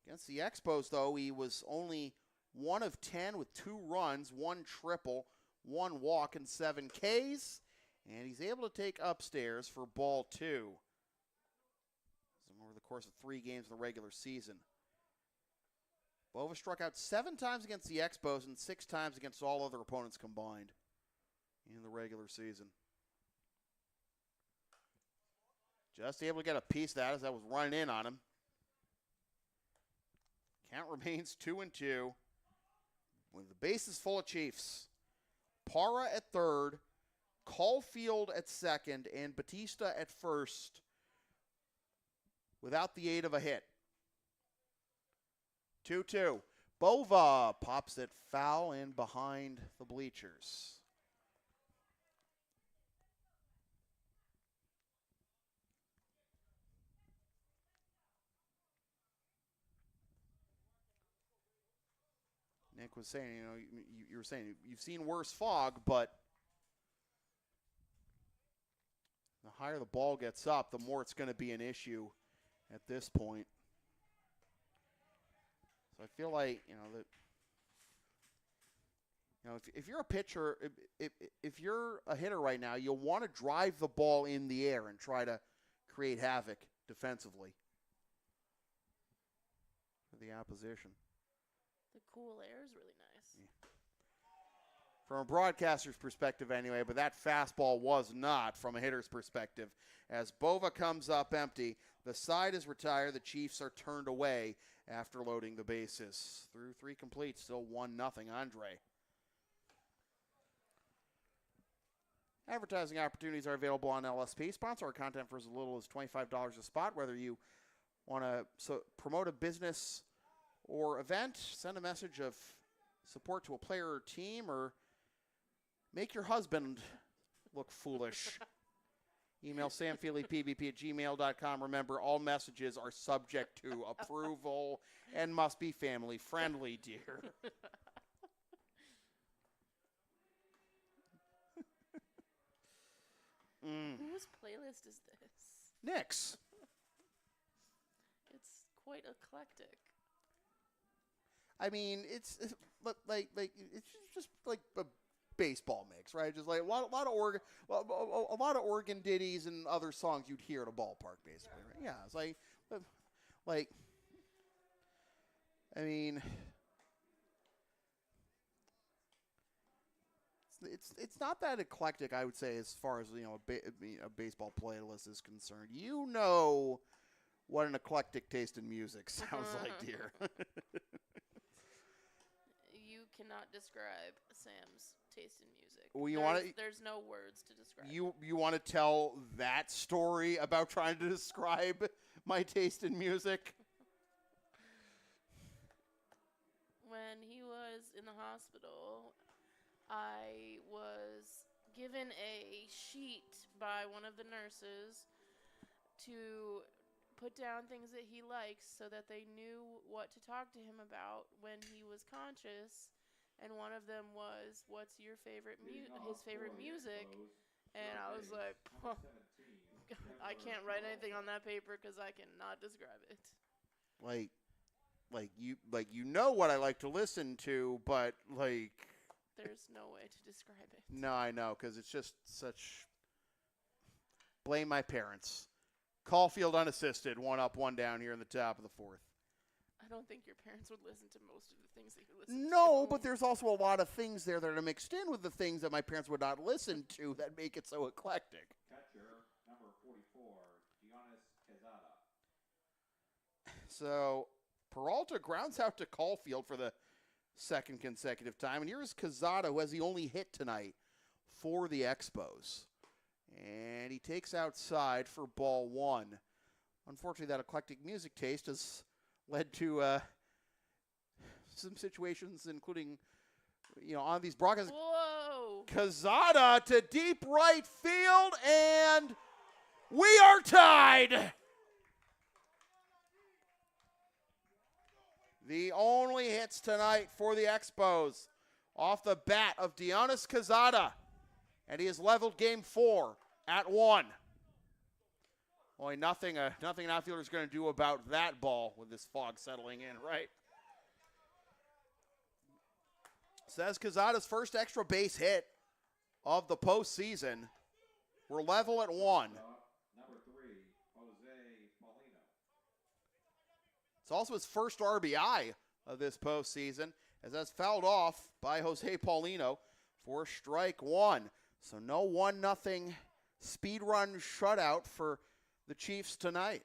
Against the Expos, though, he was only 1 of 10 with 2 runs, 1 triple, 1 walk, and 7 Ks. And he's able to take upstairs for ball 2. Over the course of 3 games in the regular season. Bova struck out 7 times against the Expos and 6 times against all other opponents combined in the regular season. Just able to get a piece of that as that was running in on him. Count remains 2-2. With the bases full of Chiefs. Parra at third, Caulfield at second, and Batista at first without the aid of a hit. 2-2. Bova pops it foul in behind the bleachers. Nick was saying, you were saying you've seen worse fog, but the higher the ball gets up, the more it's going to be an issue at this point. So I feel like, if you're a pitcher, if you're a hitter right now, you'll want to drive the ball in the air and try to create havoc defensively for the opposition. The cool air is really nice. Yeah. From a broadcaster's perspective anyway, but that fastball was not from a hitter's perspective. As Bova comes up empty, the side is retired. The Chiefs are turned away after loading the bases. Through 3 complete, still 1-0 Andre. Advertising opportunities are available on LSP. Sponsor our content for as little as $25 a spot. Whether you want to promote a business or event, send a message of support to a player or team, or make your husband look foolish. Email samfeelypbp@gmail.com. Remember, all messages are subject to approval and must be family friendly, dear. Whose playlist is this? Nick's. It's quite eclectic. I mean, it's like it's just like a baseball mix, right? Just like a lot of Oregon ditties and other songs you'd hear at a ballpark, basically. Right? Yeah, it's like I mean, it's not that eclectic, I would say, as far as a baseball playlist is concerned. You know what an eclectic taste in music sounds like, dear. You cannot describe Sam's taste in music. Well, there's no words to describe. You want to tell that story about trying to describe my taste in music? When he was in the hospital, I was given a sheet by one of the nurses to put down things that he likes so that they knew what to talk to him about when he was conscious. And one of them was, what's your favorite his favorite music? And I was like, I can't write anything on that paper because I cannot describe it. Like you know what I like to listen to, but like there's no way to describe it. No, I know, because it's just such. Blame my parents. Caulfield unassisted, 1 up, 1 down here in the top of the 4th. I don't think your parents would listen to most of the things that you listen to. No, but there's also a lot of things there that are mixed in with the things that my parents would not listen to that make it so eclectic. Catcher, number 44, Giannis Quezada. So Peralta grounds out to Caulfield for the second consecutive time. And here's Quezada, who has the only hit tonight for the Expos. And he takes outside for ball 1. Unfortunately, that eclectic music taste has led to some situations, including, on these broadcasts. Whoa! Quezada to deep right field, and we are tied. The only hits tonight for the Expos off the bat of Giannis Quezada, and he has leveled game 4 at 1. Boy, nothing an outfielder is going to do about that ball with this fog settling in, right? Says Quezada's first extra base hit of the postseason. We're level at 1. Number 3, Jose Paulino. It's also his first RBI of this postseason, as that's fouled off by Jose Paulino for strike 1. So no 1-0 speed run shutout for the Chiefs tonight.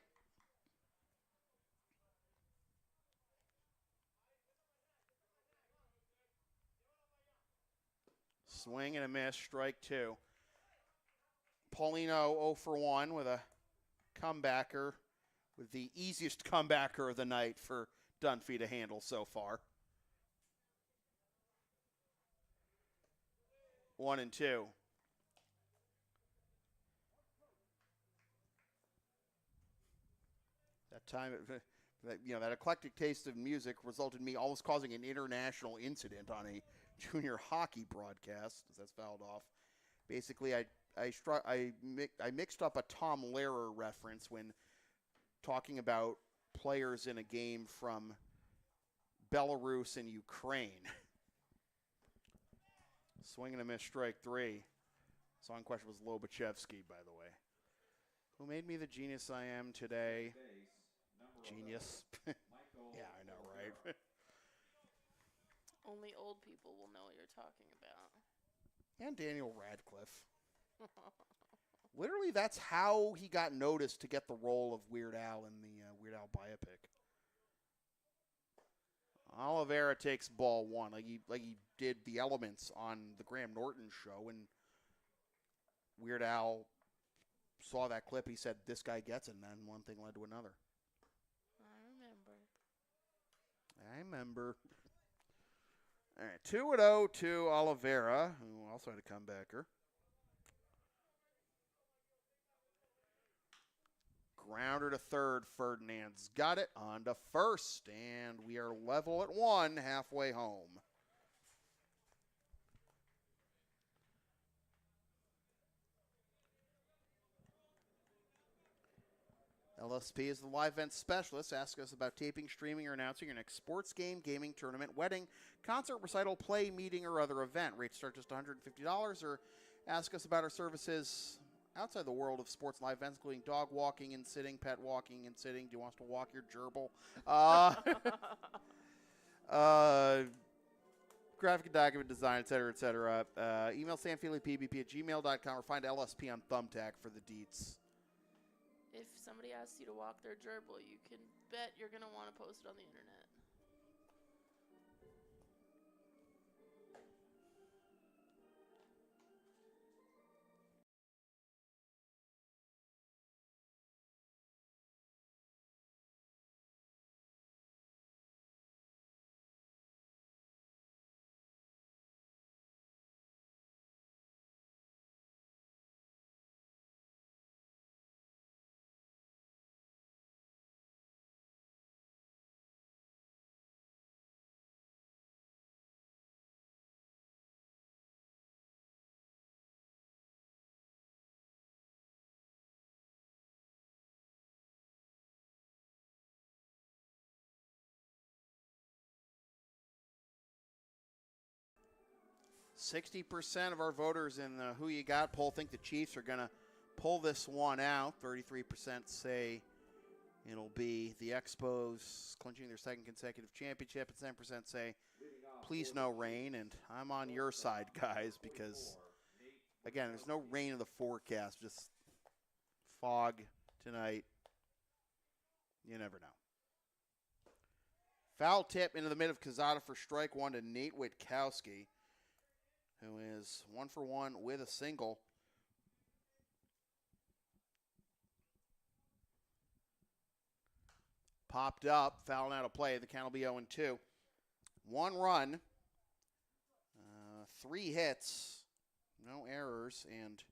Swing and a miss, strike 2. Paulino 0 for 1 with a comebacker, with the easiest comebacker of the night for Dunphy to handle so far. 1-2. That time, that eclectic taste of music resulted in me almost causing an international incident on a junior hockey broadcast, as that's fouled off. Basically, I mixed up a Tom Lehrer reference when talking about players in a game from Belarus and Ukraine. Swing and a miss, strike 3. Song question was Lobachevsky, by the way. Who made me the genius I am today? Genius. Yeah, I know, right? Only old people will know what you're talking about. And Daniel Radcliffe. Literally, that's how he got noticed to get the role of Weird Al in the Weird Al biopic. Oliveira takes ball 1, like he did the Elements on the Graham Norton show, and Weird Al saw that clip. He said, "This guy gets it," and then one thing led to another. I remember. All right, 2-0 to Oliveira, who also had a comebacker. Grounder to third. Ferdinand's got it on to first, and we are level at 1 halfway home. LSP is the live event specialist. Ask us about taping, streaming, or announcing your next sports game, gaming, tournament, wedding, concert, recital, play, meeting, or other event. Rates start just $150, or ask us about our services outside the world of sports live events, including dog walking and sitting, pet walking and sitting. Do you want us to walk your gerbil? Graphic and document design, etc., etc. Email samfeelypbp@gmail.com or find LSP on Thumbtack for the deets. If somebody asks you to walk their gerbil, you can bet you're going to want to post it on the internet. %60 of our voters in the Who You Got poll think the Chiefs are going to pull this one out. 33% say it'll be the Expos clinching their second consecutive championship, and 10% say, please no rain. And I'm on your side, guys, because, again, there's no rain in the forecast, just fog tonight. You never know. Foul tip into the mid of Kazada for strike one to Nate Witkowski, who is 1 for 1 with a single. Popped up, fouling out of play. The count will be 0-2. 1 run, 3 hits, no errors, and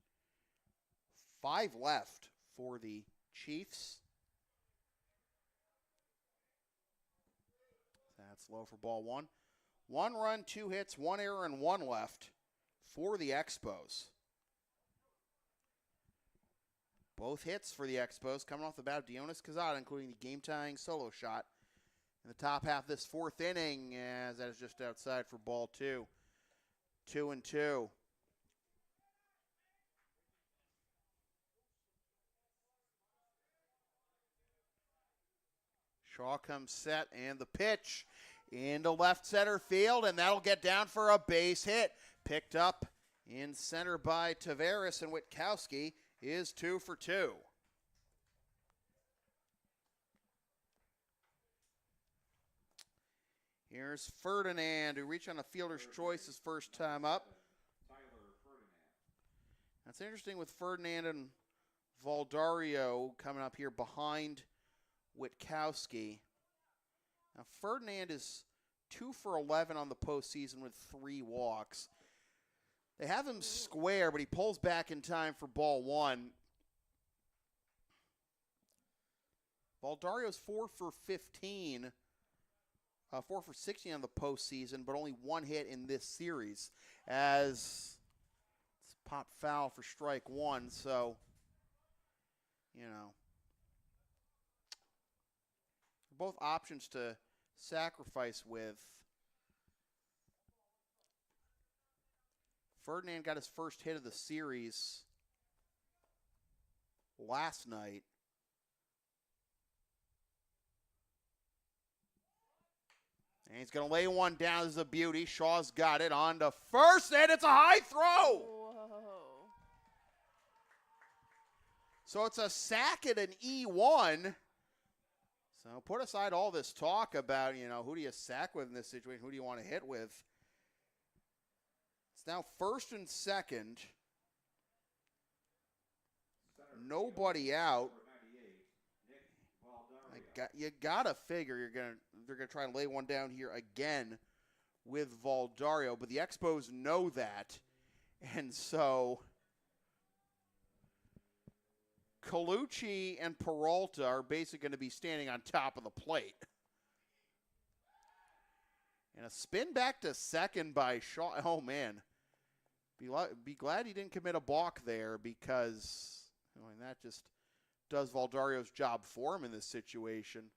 5 left for the Chiefs. That's low for ball 1. 1 run, 2 hits, 1 error, and 1 left for the Expos. Both hits for the Expos coming off the bat of Dionis Quezada, including the game-tying solo shot in the top half of this 4th inning, as that is just outside for ball 2. 2-2. Shaw comes set, and the pitch into left center field, and that'll get down for a base hit. Picked up in center by Tavares, and Witkowski is 2 for 2. Here's Ferdinand, who reached on a fielder's choice his first time up. That's interesting with Ferdinand and Valdario coming up here behind Witkowski. Now, Ferdinand is 2 for 11 on the postseason with 3 walks. They have him square, but he pulls back in time for ball 1. Valdario's 4 for 15, 4 for 16 on the postseason, but only 1 hit in this series, as it's popped foul for strike 1. So, you know, both options to sacrifice with. Ferdinand got his first hit of the series last night. And he's going to lay one down. This is a beauty. Shaw's got it on to first, and it's a high throw. Whoa. So it's a sack at an E1. So put aside all this talk about, you know, who do you sack with in this situation? Who do you want to hit with? It's now 1st and 2nd. Nobody out. You gotta figure they're gonna try and lay one down here again with Valdario, but the Expos know that, and so Colucci and Peralta are basically going to be standing on top of the plate. And a spin back to second by Shaw. Oh, man. Be glad he didn't commit a balk there, because that just does Valdario's job for him in this situation.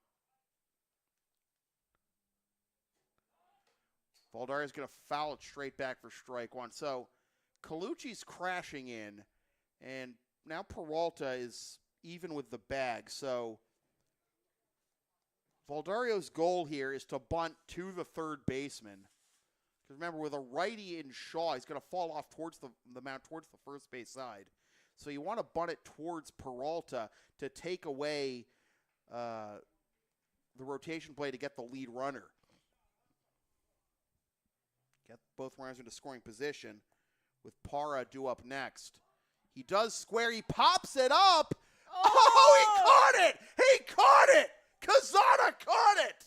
Valdario's going to foul it straight back for strike one. So Colucci's crashing in, and now Peralta is even with the bag. So Valdario's goal here is to bunt to the third baseman. Because remember, with a righty in Shaw, he's going to fall off towards the mound, towards the first base side. So you want to bunt it towards Peralta to take away the rotation play to get the lead runner. Get both runners into scoring position with Parra due up next. He does square. He pops it up. Oh, he caught it. He caught it. Quezada caught it.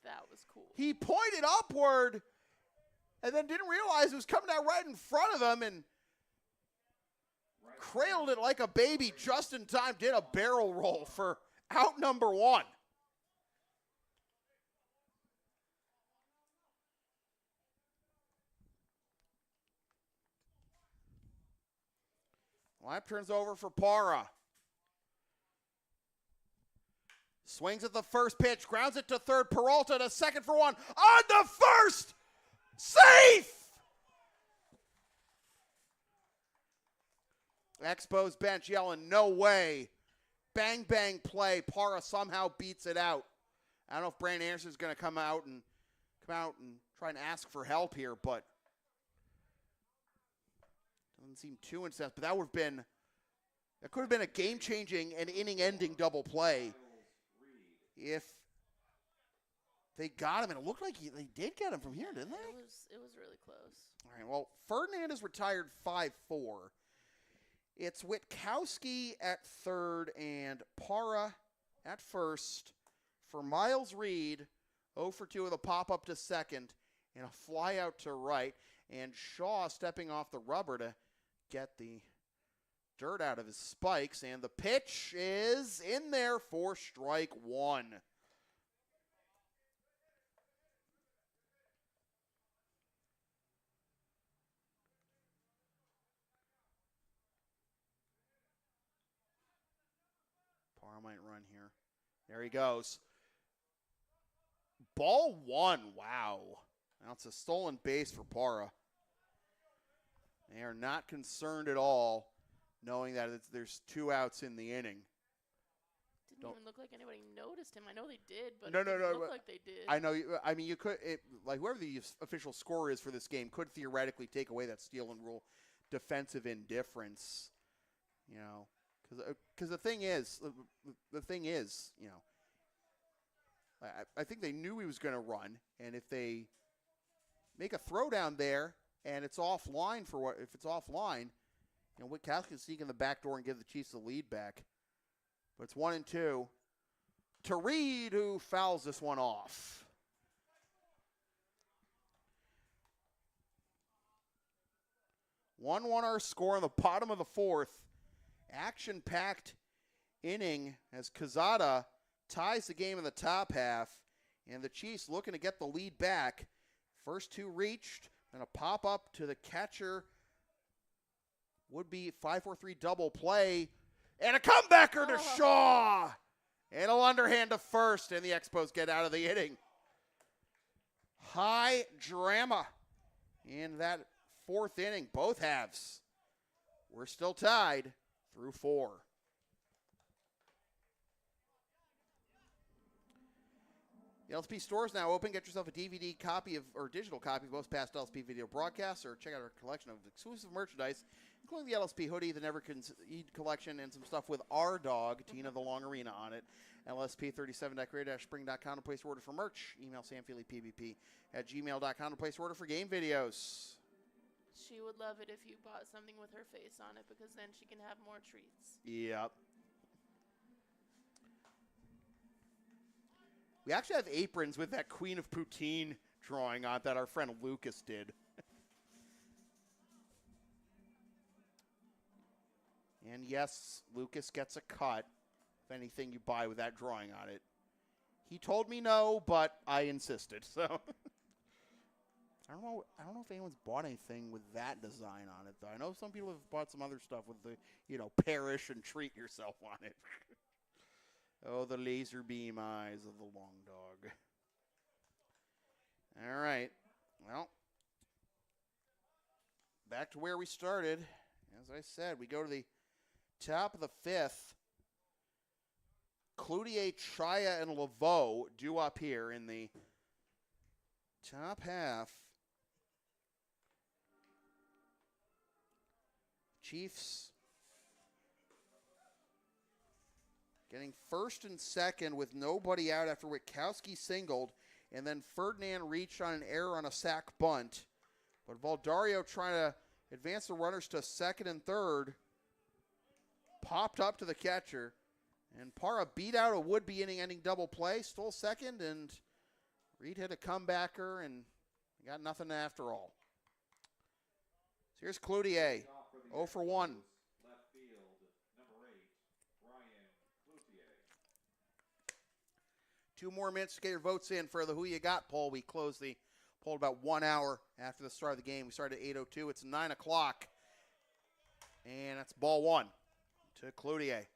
That was cool. He pointed upward and then didn't realize it was coming out right in front of him and cradled it like a baby just in time. Did a barrel roll for out number one. Lineup turns over for Parra. Swings at the first pitch, grounds it to third. Peralta to second for one. On the first! Safe! Expos bench yelling, no way. Bang, bang play. Parra somehow beats it out. I don't know if Brandon Anderson's going to come out and try and ask for help here, but doesn't seem too intense. But that could have been a game-changing and inning-ending double play if they got him. And it looked like they did get him from here, didn't they? It was really close. All right, well, Ferdinand is retired 5-4. It's Witkowski at third and Parra at first for Miles Reed, 0 for 2 with a pop-up to second and a fly out to right. And Shaw stepping off the rubber to get the dirt out of his spikes. And the pitch is in there for strike one. Parra might run here. There he goes. Ball one. Wow. Now it's a stolen base for Parra. They are not concerned at all, knowing that there's 2 outs in the inning. Didn't even look like anybody noticed him. I know they did, but No, it didn't look but like they did. I know. I mean, you could, like whoever the official scorer is for this game, could theoretically take away that steal and rule defensive indifference. You know, because the thing is, you know, I think they knew he was going to run, and if they make a throw down there and it's offline if it's offline, you know, Witkowski can sneak in the back door and give the Chiefs the lead back. But it's 1-2 to Reed, who fouls this one off. One our score in the bottom of the fourth. Action-packed inning as Quezada ties the game in the top half, and the Chiefs looking to get the lead back. First 2 reached, and a pop-up to the catcher. Would be 5-4-3 double play. And a comebacker to Shaw. And a underhand to first, and the Expos get out of the inning. High drama in that fourth inning, both halves. We're still tied through 4. The LSP store is now open. Get yourself a DVD copy or digital copy of most past LSP video broadcasts, or check out our collection of exclusive merchandise, including the LSP hoodie, the Never Can Eat collection, and some stuff with our dog, Tina the Long Arena, on it. LSP37.career-spring.com to place your order for merch. Email samfeelypbp@gmail.com to place your order for game videos. She would love it if you bought something with her face on it, because then she can have more treats. Yep. We actually have aprons with that Queen of Poutine drawing on it that our friend Lucas did. And yes, Lucas gets a cut if anything you buy with that drawing on it. He told me no, but I insisted. So I don't know don't know if anyone's bought anything with that design on it, though. I know some people have bought some other stuff with the, perish and treat yourself on it. Oh, the laser beam eyes of the long dog. All right. Well, back to where we started. As I said, we go to the top of the 5th. Cloutier, Chaya, and Laveau due up here in the top half. Chiefs getting first and second with nobody out after Witkowski singled, and then Ferdinand reached on an error on a sack bunt. But Valdario trying to advance the runners to second and third. Popped up to the catcher. And Parra beat out a would-be inning-ending double play, stole second, and Reed hit a comebacker, and got nothing after all. So here's Cloutier, 0 for 1. Left field, number 8, Brian Cloutier. 2 more minutes to get your votes in for the Who You Got poll. We closed the poll about 1 hour after the start of the game. We started at 8:02. It's 9 o'clock, and that's ball 1 to Cloutier.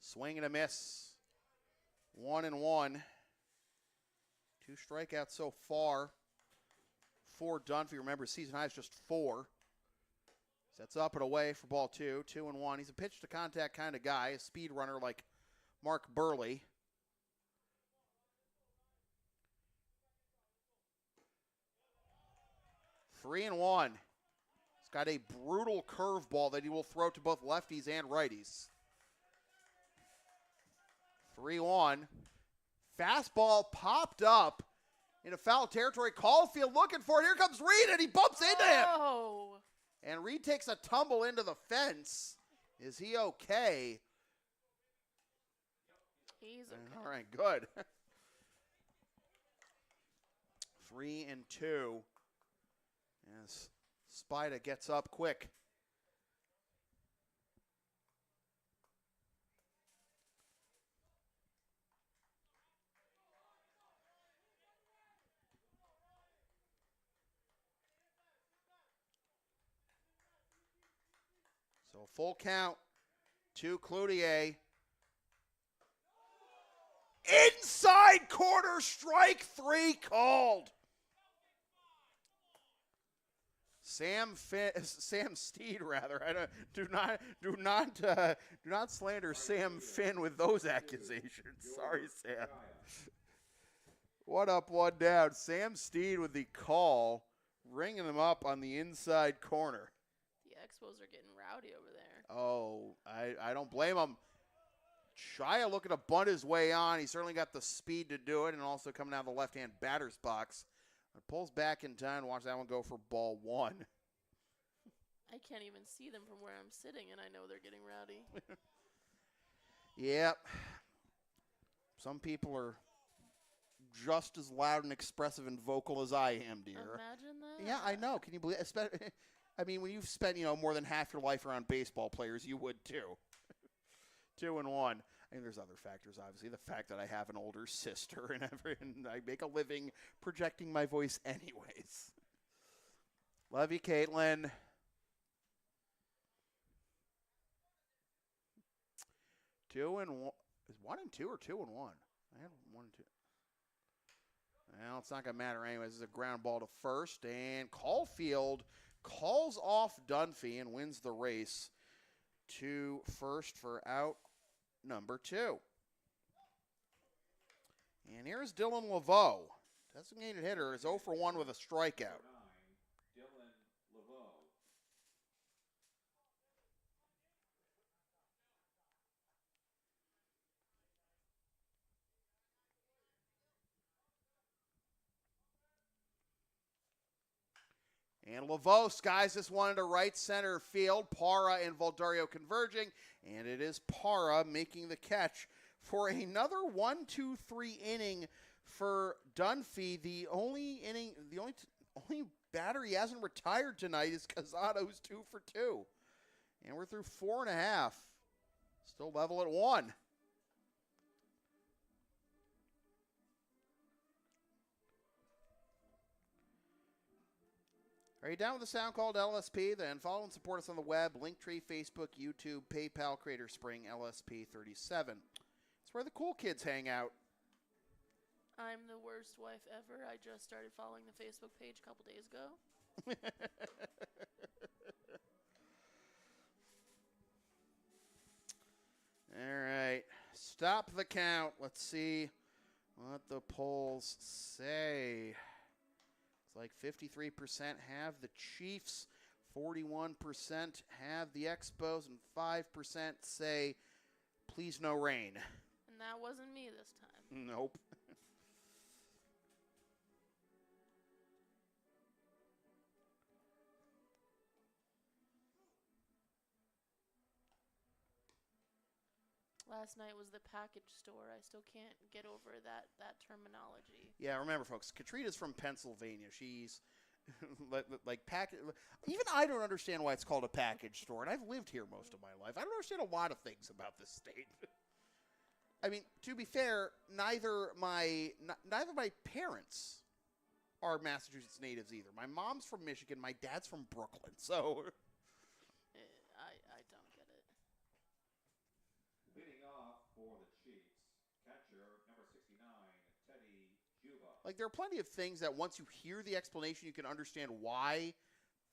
Swing and a miss. 1-1. 2 strikeouts so far for Dunphy. Remember, season high is just 4. Sets up and away for ball 2. 2-1. He's a pitch to contact kind of guy, a speed runner like Mark Burley. Three and 1. He's got a brutal curveball that he will throw to both lefties and righties. 3-1. Fastball popped up into foul territory. Caulfield looking for it. Here comes Reed, and he bumps into him. Oh. And Reed takes a tumble into the fence. Is he okay? He's okay. All right, good. 3-2. As Spida gets up quick. So full count to Cloutier. Inside corner, strike 3 called. Sam Steed, rather. Do not slander Sam Finn with those accusations. Sorry, Sam. 1 up, 1 down. Sam Steed with the call, ringing them up on the inside corner. The Expos are getting rowdy over there. Oh, I don't blame him. Chaya looking to bunt his way on. He certainly got the speed to do it, and also coming out of the left-hand batter's box. Pulls back in time. Watch that one go for ball 1. I can't even see them from where I'm sitting, and I know they're getting rowdy. Yep. Some people are just as loud and expressive and vocal as I am, dear. Imagine that. Yeah, I know. Can you believe it? I mean, when you've spent, more than half your life around baseball players, you would too. 2-1. I mean, there's other factors, obviously. The fact that I have an older sister and I make a living projecting my voice anyways. Love you, Caitlin. 2-1. Is 1-2 or 2-1? I had 1-2. Well, it's not going to matter anyways. This is a ground ball to first, and Caulfield calls off Dunphy and wins the race to first for out number 2. And here's Dylan Laveau. Designated hitter is 0 for 1 with a strikeout. Dylan Laveau. And Laveau skies this one into right center field. Parra and Valdario converging, and it is Parra making the catch for another 1-2-3 inning for Dunphy. The only batter he hasn't retired tonight is Casado, who's 2 for 2. And we're through 4.5. Still level at 1. Are you down with the sound called LSP? Then follow and support us on the web, Linktree, Facebook, YouTube, PayPal, Creator Spring, LSP37. It's where the cool kids hang out. I'm the worst wife ever. I just started following the Facebook page a couple days ago. All right. Stop the count. Let's see what the polls say. It's like 53% have the Chiefs, 41% have the Expos, and 5% say, please no rain. And that wasn't me this time. Nope. Last night was the package store. I still can't get over that terminology. Yeah, remember, folks, Katrina's from Pennsylvania. She's like package. Even I don't understand why it's called a package store, and I've lived here most of my life. I don't understand a lot of things about this state. I mean, to be fair, neither my parents are Massachusetts natives either. My mom's from Michigan. My dad's from Brooklyn. So I don't get it. Leading off for the Chiefs, catcher number 69, Teddy Juba. like, there are plenty of things that once you hear the explanation, you can understand why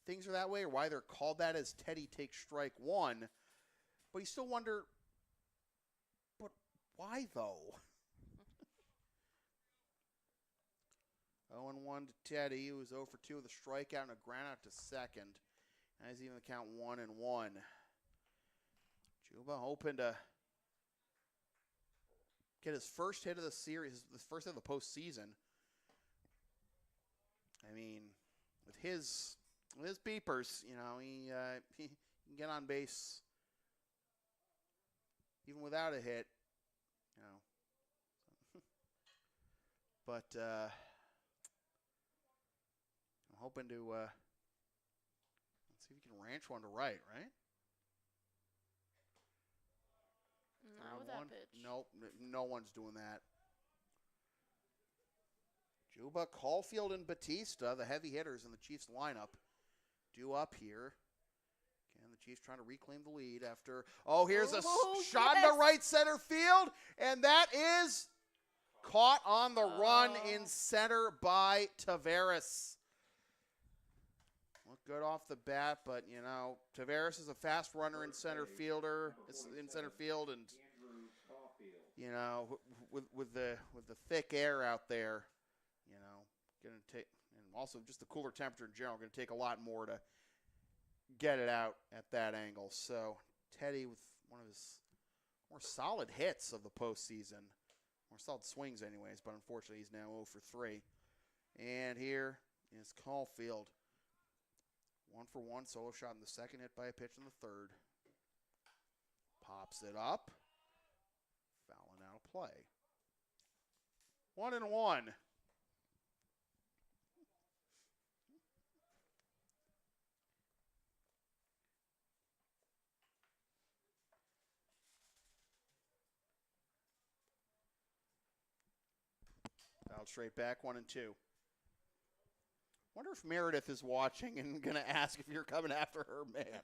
things are that way or why they're called that as Teddy takes strike one. But you still wonder, but why though? 0-1 to Teddy, who was 0 for 2 with a strikeout and a ground out to second. Now he's even the count 1-1. Juba hoping to get his first hit of the series, the first hit of the postseason. I mean, with his beepers, you know, he can get on base even without a hit, you know. But I'm hoping to let's see if he can ranch one to right, right? Not with that pitch. Nope, no one's doing that. Juba, Caulfield, and Batista, the heavy hitters in the Chiefs lineup, due up here. Again, the Chiefs trying to reclaim the lead after. Oh, here's a shot in the right center field, and that is caught on the run in center by Taveras. Looked good off the bat, but you know, Taveras is a fast runner in center fielder, in center field, and you know, with the thick air out there, you know, gonna take, and also just the cooler temperature in general, gonna take a lot more to get it out at that angle. So Teddy with one of his more solid hits of the postseason, more solid swings, anyways. But unfortunately, he's now 0 for 3. And here is Caulfield. 1 for 1, solo shot in the second, hit by a pitch in the third. Pops it up. Fouling out of play. 1-1. Fouled straight back, 1-2. Wonder if Meredith is watching and going to ask if you're coming after her man.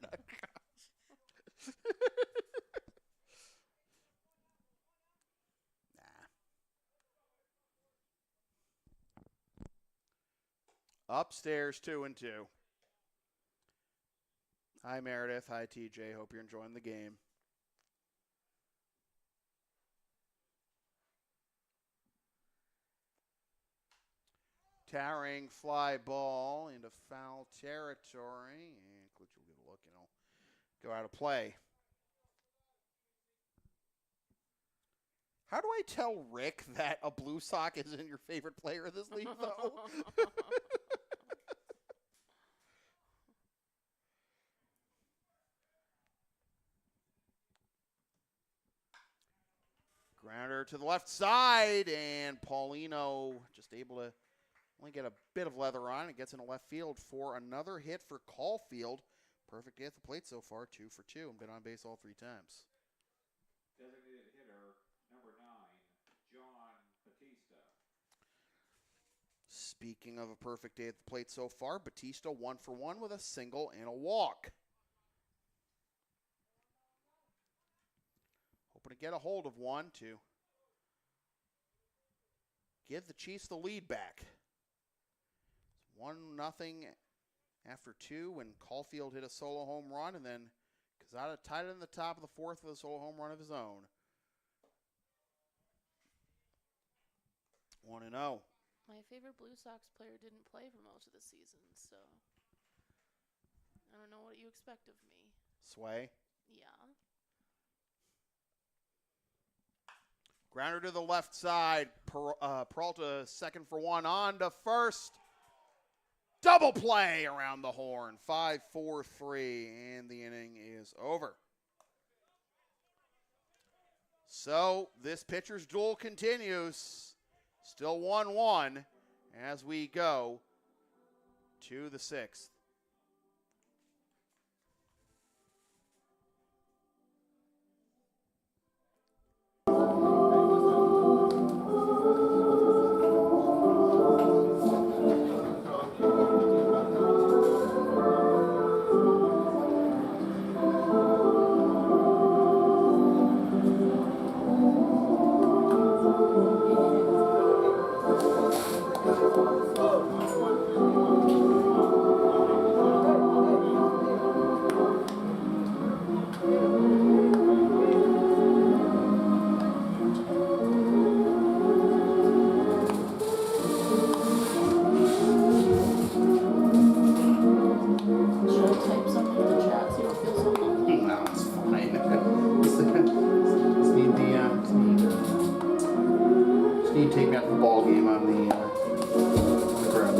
Nah. Upstairs, 2-2. Hi, Meredith. Hi, TJ. Hope you're enjoying the game. Towering fly ball into foul territory. And Klitsch will get a look and he'll go out of play. How do I tell Rick that a Blue Sock isn't your favorite player in this league, though? Grounder to the left side, and Paulino just able to only get a bit of leather on. It gets into left field for another hit for Caulfield. Perfect day at the plate so far, 2 for 2, and been on base all 3 times. Designated hitter number 9, John Batista. Speaking of a perfect day at the plate so far, Batista 1 for 1 with a single and a walk. Hoping to get a hold of one to give the Chiefs the lead back. It's 1-0 after 2 when Caulfield hit a solo home run, and then Quezada tied it in the top of the 4th with a solo home run of his own. 1-0. My favorite Blue Sox player didn't play for most of the season, so I don't know what you expect of me. Sway. Yeah. Grounder to the left side. Peralta 2nd for 1 on to first. Double play around the horn. 5-4-3, and the inning is over. So this pitcher's duel continues. Still 1-1 as we go to the 6th. Should I type something in the chat so you don't feel so lonely? No, it's fine. Just need to take me out to the ball game on the crowd.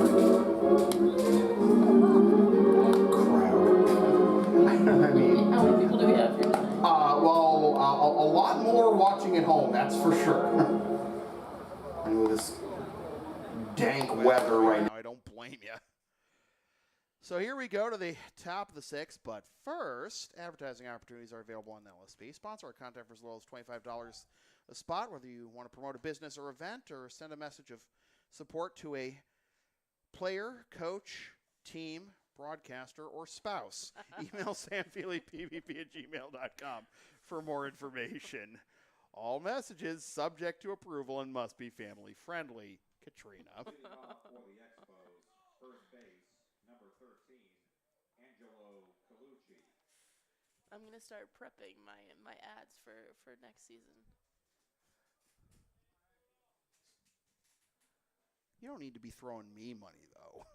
I mean, How many people do we have here tonight? well, a lot more watching at home, that's for sure. And with this dank weather right now. I don't blame you. So here we go to the top of the 6th, but first, advertising opportunities are available on LSP. Sponsor our content for as low as $25 a spot, whether you want to promote a business or event or send a message of support to a player, coach, team, broadcaster, or spouse. Email samfeelypvp@gmail.com for more information. All messages subject to approval and must be family friendly. Katrina. Leading off for the Expos, first base, number 13, Angelo Colucci. I'm gonna start prepping my ads for next season. You don't need to be throwing me money, though.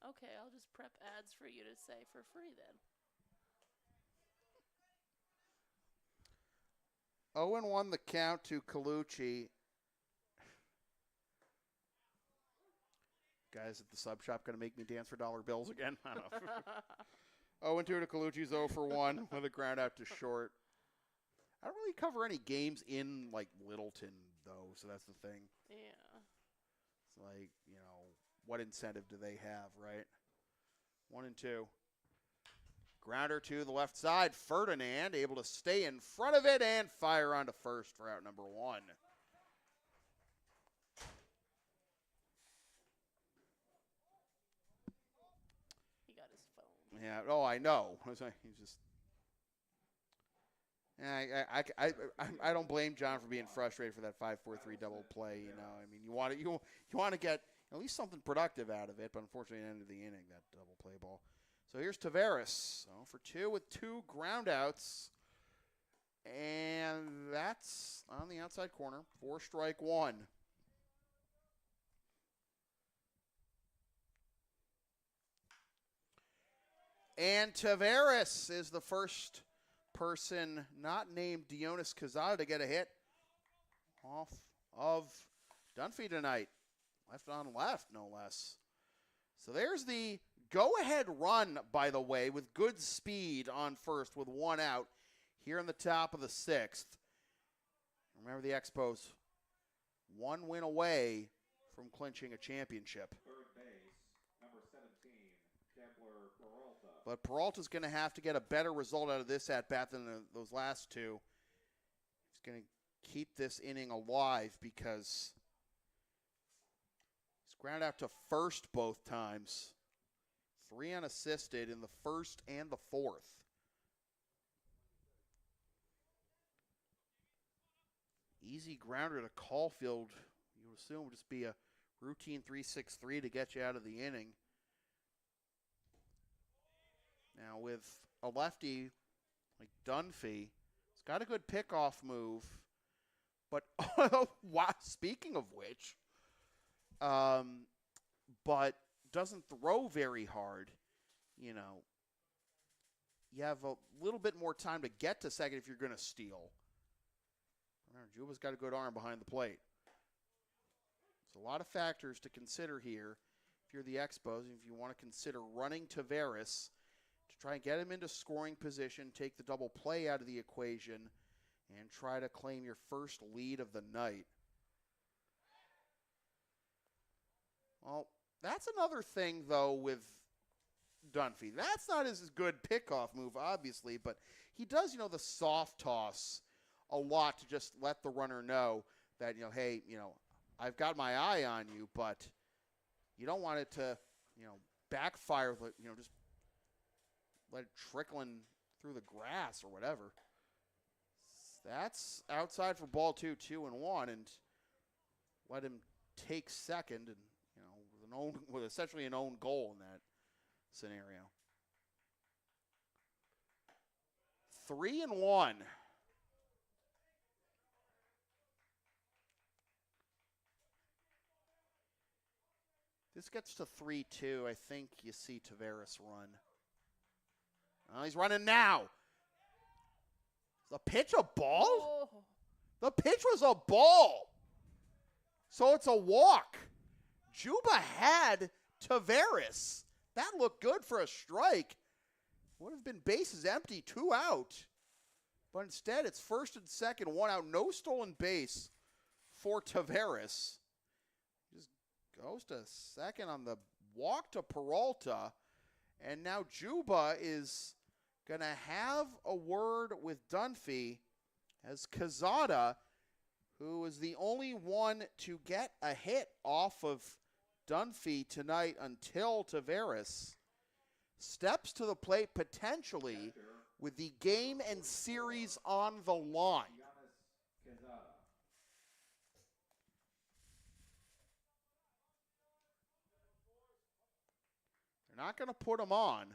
Okay, I'll just prep ads for you to say for free then. 0-1 the count to Colucci. Guys at the sub shop going to make me dance for dollar bills again? I don't know. 0-2 to Colucci's 0 for 1 with a ground out to short. I don't really cover any games in, like, Littleton, though, so that's the thing. Yeah. It's like, you know, what incentive do they have, right? 1-2. Grounder to the left side. Ferdinand able to stay in front of it and fire onto first for out number 1. He got his phone. Yeah. Oh, I know. He's just. Yeah, I don't blame John for being frustrated for that 5-4-3 double play. You know, I mean, you want to get at least something productive out of it, but unfortunately, at the end of the inning, that double play ball. So here's Taveras, 0 for 2 with 2 groundouts, and that's on the outside corner. 4 strike 1. And Taveras is the first person not named Dionis Quezada to get a hit off of Dunphy tonight. Left on left, no less. So there's the go-ahead run, by the way, with good speed on first with 1 out here in the top of the 6th. Remember the Expos, 1 win away from clinching a championship. Third base, number 17, Kepler Peralta. But Peralta's going to have to get a better result out of this at-bat than those last 2. He's going to keep this inning alive because he's grounded out to first both times. 3 unassisted in the first and the fourth. Easy grounder to Caulfield. You would assume would just be a routine 3-6-3 to get you out of the inning. Now with a lefty like Dunphy, he's got a good pickoff move. But speaking of which, but doesn't throw very hard. You know, you have a little bit more time to get to second if you're going to steal. Juba's got a good arm behind the plate. There's a lot of factors to consider here if you're the Expos, and if you want to consider running Taveras to try and get him into scoring position, take the double play out of the equation, and try to claim your first lead of the night. Well, that's another thing, though, with Dunphy. That's not his good pickoff move, obviously, but he does, the soft toss a lot to just let the runner know that, hey, I've got my eye on you, but you don't want it to, backfire, just let it trickling through the grass or whatever. That's outside for ball 2, 2-1, and let him take second, and with essentially an own goal in that scenario. 3-1. This gets to 3-2. I think you see Taveras run. Oh, he's running now. The pitch a ball? Oh. The pitch was a ball. So it's a walk. Juba had Taveras. That looked good for a strike. Would have been bases empty, 2 out. But instead, it's first and second, 1 out, no stolen base for Taveras. Just goes to second on the walk to Peralta. And now Juba is going to have a word with Dunphy as Quezada, who is the only one to get a hit off of Dunphy tonight until Taveras steps to the plate potentially with the game and series on the line. They're not going to put him on.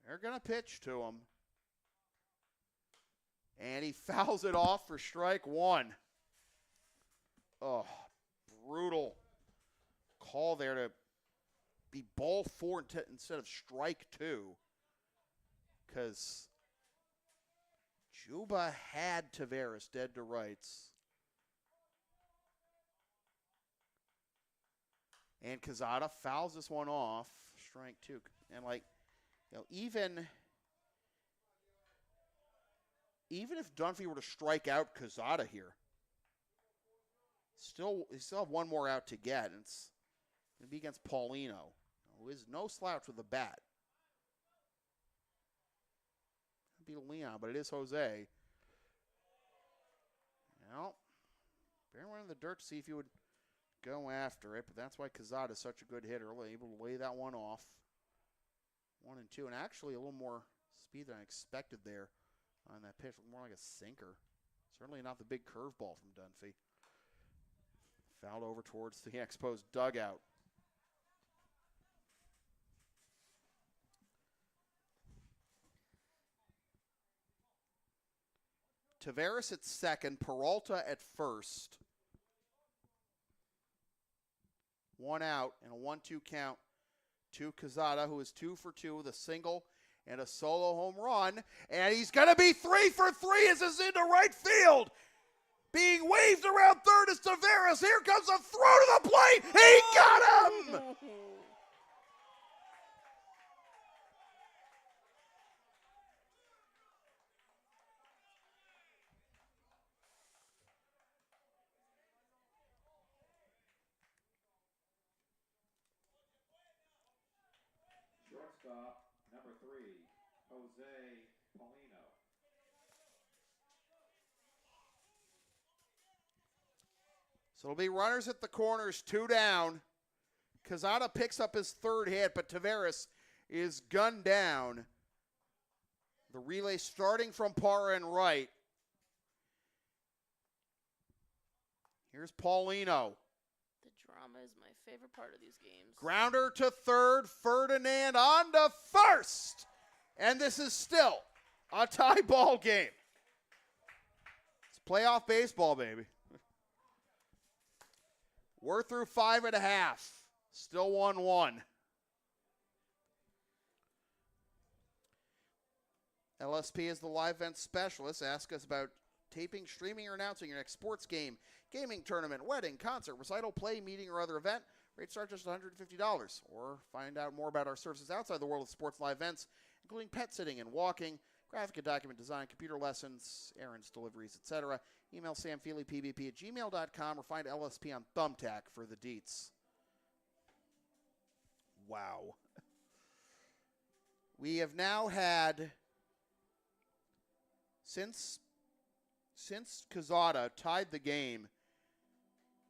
They're going to pitch to him. And he fouls it off for strike 1. Oh, brutal call there to be ball 4 instead of strike 2. Because Juba had Taveras dead to rights. And Quezada fouls this one off, strike 2. And even if Dunphy were to strike out Quezada here, he still have one more out to get, and it's going to be against Paulino, who is no slouch with the bat. It'd be Leon, but it is Jose. Well, bear one in the dirt to see if he would go after it, but that's why Quezada is such a good hitter, able to lay that one off. 1 and 2, and actually a little more speed than I expected there on that pitch. More like a sinker. Certainly not the big curveball from Dunphy. Fouled over towards the Expos dugout. Taveras at second, Peralta at first. 1 out and a 1-2 count to Quezada, who is 2 for 2 with a single and a solo home run. And he's going to be 3 for 3 as it's into right field. Being waved around third is Taveras. Here comes a throw to the plate. He got him! Shortstop, number 3, Jose Paulino. So it'll be runners at the corners, 2 down. Quezada picks up his 3rd hit, but Taveras is gunned down. The relay starting from Parra and right. Here's Paulino. The drama is my favorite part of these games. Grounder to 3rd, Ferdinand on to 1st. And this is still a tie ball game. It's playoff baseball, baby. We're through 5.5. Still 1-1. LSP is the live event specialist. Ask us about taping, streaming, or announcing your next sports game, gaming tournament, wedding, concert, recital, play, meeting, or other event. Rates start just $150. Or find out more about our services outside the world of sports live events, including pet sitting and walking, graphic and document design, computer lessons, errands, deliveries, etc. Email samfeelypbp@gmail.com or find LSP on Thumbtack for the deets. Wow. We have now had, since Quezada tied the game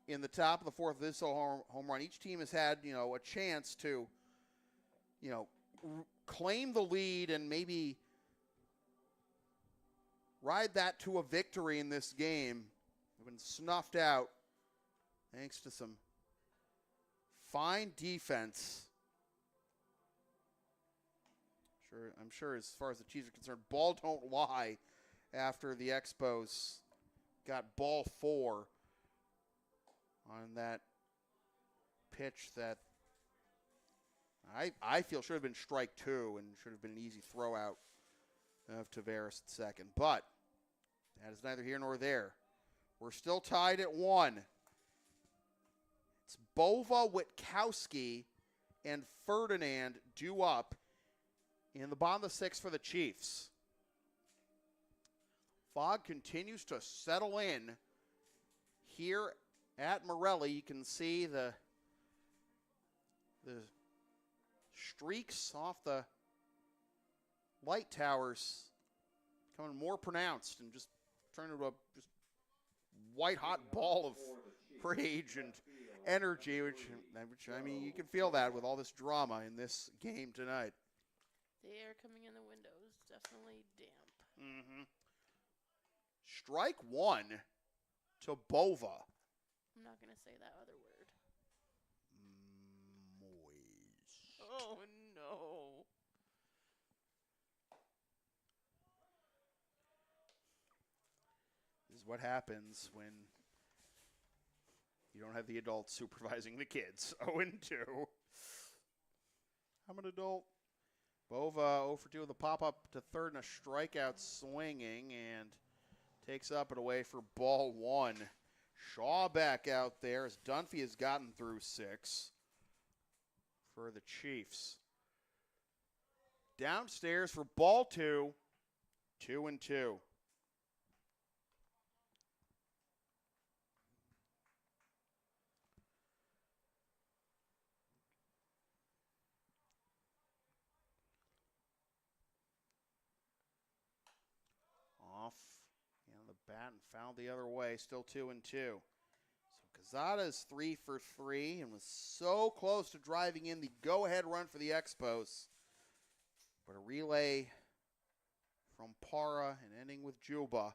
in the top of the 4th, this home run, each team has had, a chance to, claim the lead and maybe ride that to a victory in this game. They've been snuffed out thanks to some fine defense. I'm sure as far as the Chiefs are concerned, ball don't lie after the Expos got ball 4 on that pitch that I feel should have been strike 2 and should have been an easy throw out of Taveras at second. But that is neither here nor there. We're still tied at 1. It's Bova, Witkowski, and Ferdinand due up in the bottom of the 6th for the Chiefs. Fog continues to settle in here at Morelli. You can see the streaks off the light towers becoming more pronounced and just turning into a just white hot ball of rage and energy, which I mean, you can feel that with all this drama in this game tonight. The air coming in the windows, definitely damp. Mm-hmm. Strike 1 to Bova. I'm not going to say that other word. Moist. Oh, no. This is what happens when you don't have the adults supervising the kids. 0-2. I'm an adult. Bova 0 for 2 with a pop-up to 3rd and a strikeout swinging, and takes up and away for ball 1. Shaw back out there as Dunphy has gotten through 6 for the Chiefs. Downstairs for ball 2, 2-2. Off and the bat and fouled the other way, still 2-2. So Quezada is 3 for 3 and was so close to driving in the go-ahead run for the Expos. But a relay from Parra and ending with Juba.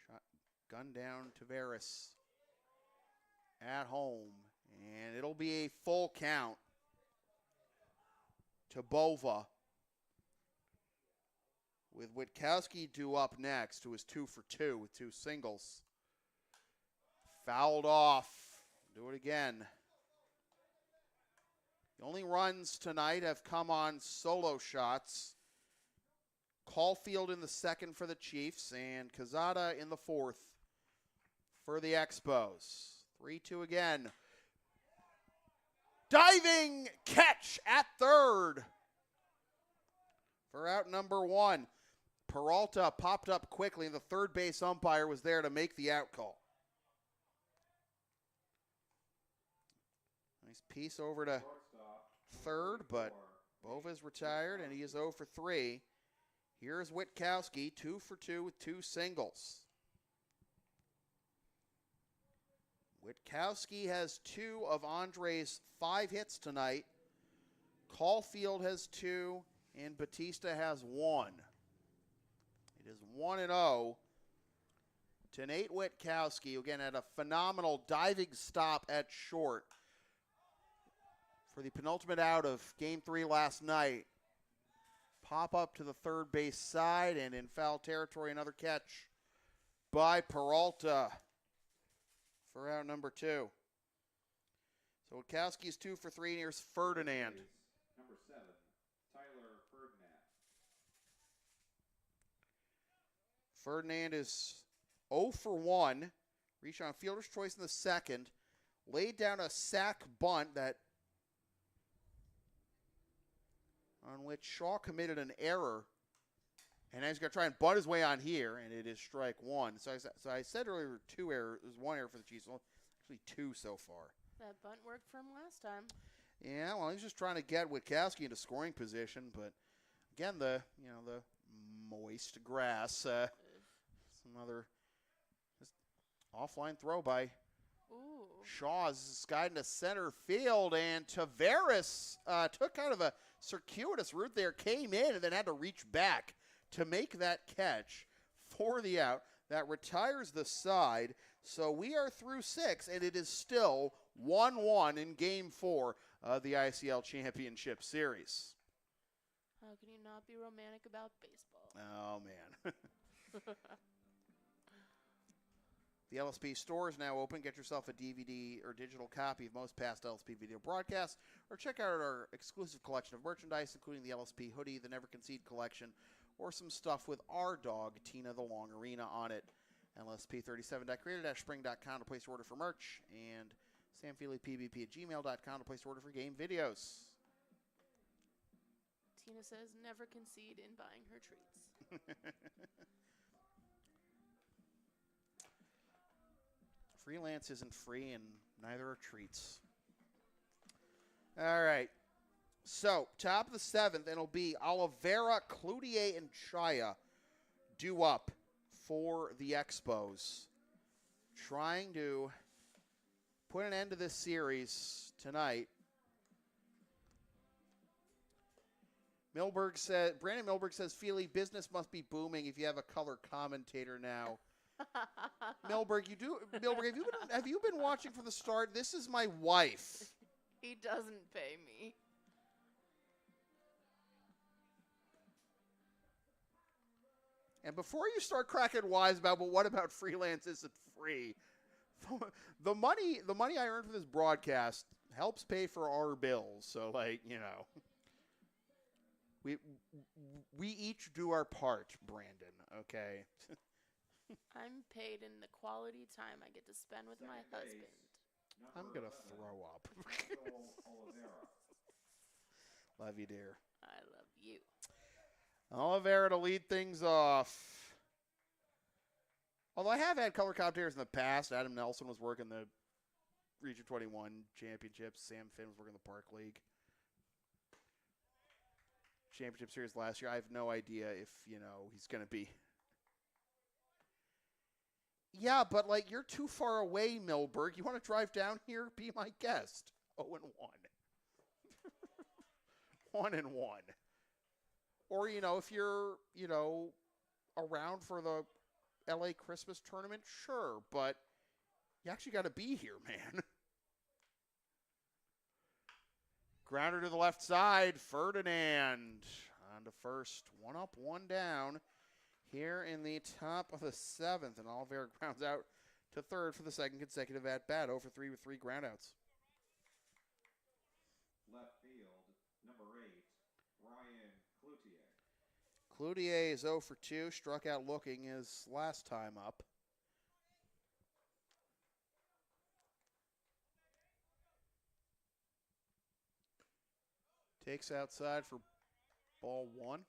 Shot, gun down Taveras at home. And it'll be a full count to Bova, with Witkowski due up next, who was 2 for 2 with 2 singles. Fouled off. Do it again. The only runs tonight have come on solo shots. Caulfield in the 2nd for the Chiefs, and Quezada in the 4th for the Expos. 3-2 again. Diving catch at 3rd for out number 1. Peralta popped up quickly, and the third base umpire was there to make the out call. Nice piece over to 3rd, but Bova's retired, and he is 0 for 3. Here's Witkowski, 2 for 2 with 2 singles. Witkowski has 2 of Andre's 5 hits tonight. Caulfield has 2, and Batista has 1. It is 1-0 to Nate Witkowski, who again had a phenomenal diving stop at short for the penultimate out of Game 3 last night. Pop up to the third base side, and in foul territory, another catch by Peralta for out number 2. So Witkowski's 2 for 3, and here's Ferdinand. Number 7, Tyler Ferdinand. Ferdinand is 0 for 1. Reached on fielder's choice in the second. Laid down a sac bunt that on which Shaw committed an error. And now he's going to try and butt his way on here, and it is strike 1. So I said earlier 2 errors. There's 1 error for the Chiefs. Well, actually 2 so far. That bunt worked for him last time. Yeah, well, he's just trying to get Witkowski into scoring position, but again, the moist grass. Some other just offline throw by Ooh. Shaw's guy into center field, and Tavares took kind of a circuitous route there, came in, and then had to reach back to make that catch for the out. That retires the side, so we are through 6, and it is still 1-1 in Game 4 of the ICL Championship Series. How can you not be romantic about baseball? Oh, man. The LSP store is now open. Get yourself a DVD or digital copy of most past LSP video broadcasts, or check out our exclusive collection of merchandise, including the LSP hoodie, the Never Concede collection, or some stuff with our dog, Tina the Long Arena, on it. LSP37.creator-spring.com to place your order for merch, and samfeelypbp@gmail.com to place your order for game videos. Tina says never concede in buying her treats. Freelance isn't free, and neither are treats. All right. So, top of the 7th, it'll be Oliveira, Cloutier, and Chaya due up for the Expos. Trying to put an end to this series tonight. Brandon Milberg says, Feely, business must be booming if you have a color commentator now. Milberg, have you been watching from the start? This is my wife. He doesn't pay me. And before you start cracking wise about, well, what about freelance isn't free? The money I earn from this broadcast helps pay for our bills. So, we each do our part, Brandon, okay? I'm paid in the quality time I get to spend with my husband. I'm going to throw up. Love you, dear. I love you. Oliveira to lead things off. Although I have had color commentators in the past. Adam Nelson was working the Region 21 championships. Sam Finn was working the Park League championship series last year. I have no idea if, he's going to be. Yeah, but you're too far away, Milberg. You want to drive down here? Be my guest. 0-1. 1-1. Or, if you're, around for the LA Christmas tournament, sure, but you actually got to be here, man. Grounder to the left side, Ferdinand on to first. 1 up, 1 down here in the top of the 7th, and Oliveira grounds out to third for the second consecutive at-bat, 0 for 3 with 3 groundouts. Left field, number 8, Ryan Cloutier. Cloutier is 0 for 2, struck out looking his last time up. Takes outside for ball 1.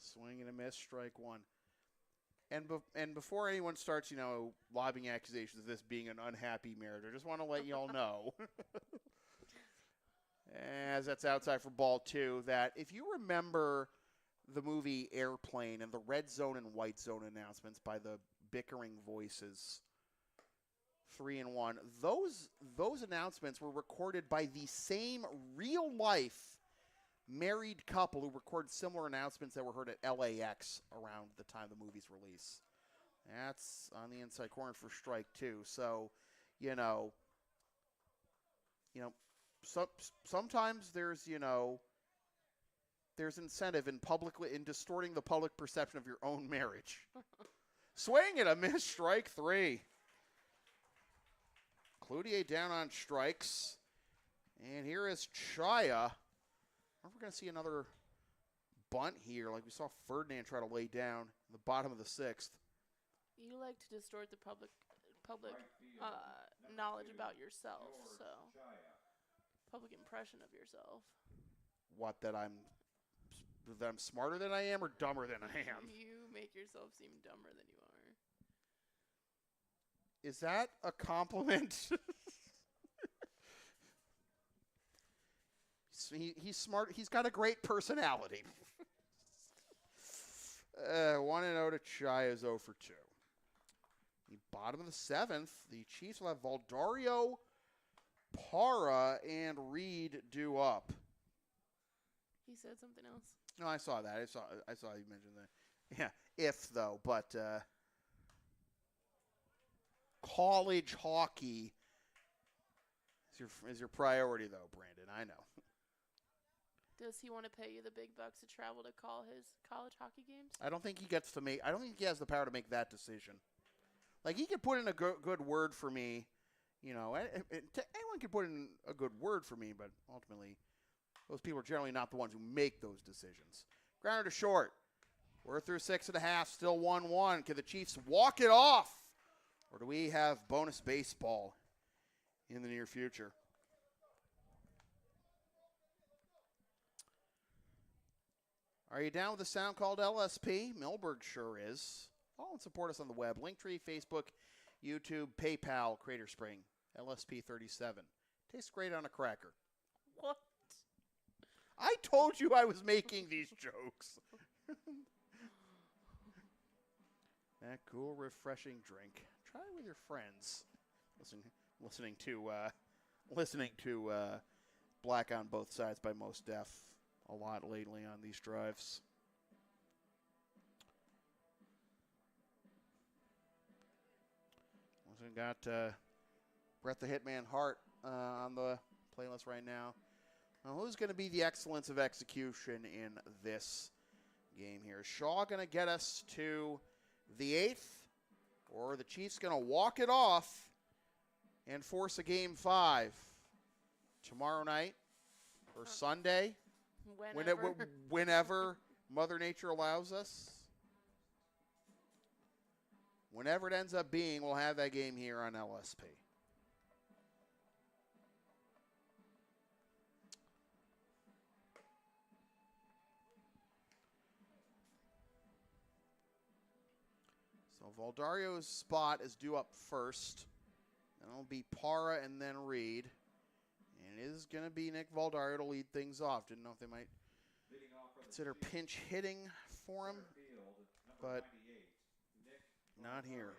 Swing and a miss, strike 1. And before anyone starts, lobbing accusations of this being an unhappy marriage, I just want to let y'all know, as that's outside for ball 2, that if you remember the movie Airplane and the red zone and white zone announcements by the bickering voices. 3 and 1. Those announcements were recorded by the same real-life married couple who recorded similar announcements that were heard at LAX around the time the movie's release. That's on the inside corner for strike 2. So, sometimes there's incentive in distorting the public perception of your own marriage. Swing and a miss, strike 3. Cloutier down on strikes. And here is Chaya. I wonder if we're going to see another bunt here, like we saw Ferdinand try to lay down in the bottom of the 6th. You like to distort the public knowledge about yourself, so public impression of yourself. What, that I'm smarter than I am or dumber than I am? You make yourself seem dumber than you are. Is that a compliment? He's smart. He's got a great personality. 1-0 to Chai is 0 for 2. The bottom of the 7th, the Chiefs will have Valdario, Para, and Reed due up. He said something else. No, I saw that. I saw you mention that. Yeah, if though, but college hockey is your priority though, Brandon. I know. Does he want to pay you the big bucks to travel to call his college hockey games? I don't think he gets to make. I don't think he has the power to make that decision. Like, he could put in a good word for me, anyone could put in a good word for me, but ultimately, those people are generally not the ones who make those decisions. Grounder to short. We're through 6.5, still 1-1. Can the Chiefs walk it off? Or do we have bonus baseball in the near future? Are you down with a sound called LSP? Milberg sure is. Follow and support us on the web. Linktree, Facebook, YouTube, PayPal, Crater Spring, LSP37. Tastes great on a cracker. What? I told you I was making these jokes. That cool, refreshing drink. Try it with your friends. Listening to Black on Both Sides by Most Def a lot lately on these drives. Also got Brett the Hitman Hart on the playlist right now. Now, who's going to be the excellence of execution in this game here? Is Shaw going to get us to the 8th? Or are the Chiefs going to walk it off and force a game 5 tomorrow night or Sunday? Whenever Mother Nature allows us. Whenever it ends up being, we'll have that game here on LSP. So Valdario's spot is due up first. Then it'll be Para and then Reed. And it is going to be Nick Valdario to lead things off. Didn't know if they might consider pinch hitting for him, but not here.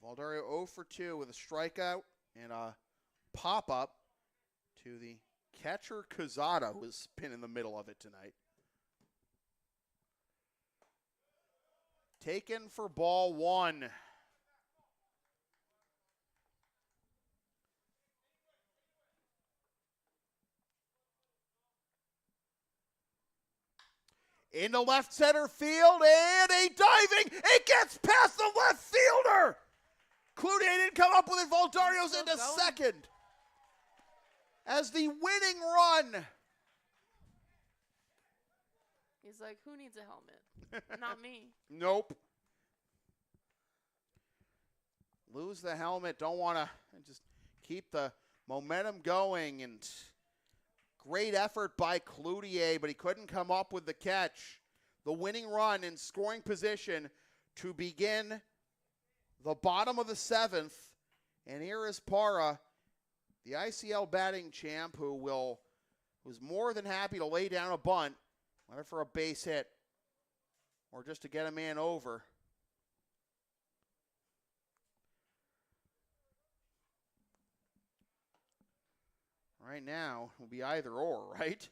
Valdario 0 for 2 with a strikeout and a pop-up to the catcher Cazada, who has been in the middle of it tonight. Taken for ball 1. Into left center field, and a diving. It gets past the left fielder. Cloutier didn't come up with it. Valdario's into second. As the winning run. He's like, who needs a helmet? Not me. Nope. Lose the helmet. Don't want to just keep the momentum going. And great effort by Cloutier, but he couldn't come up with the catch. The winning run in scoring position to begin the bottom of the 7th. And here is Para, the ICL batting champ, who will who's more than happy to lay down a bunt, whether for a base hit or just to get a man over. Right now, it will be either or, right?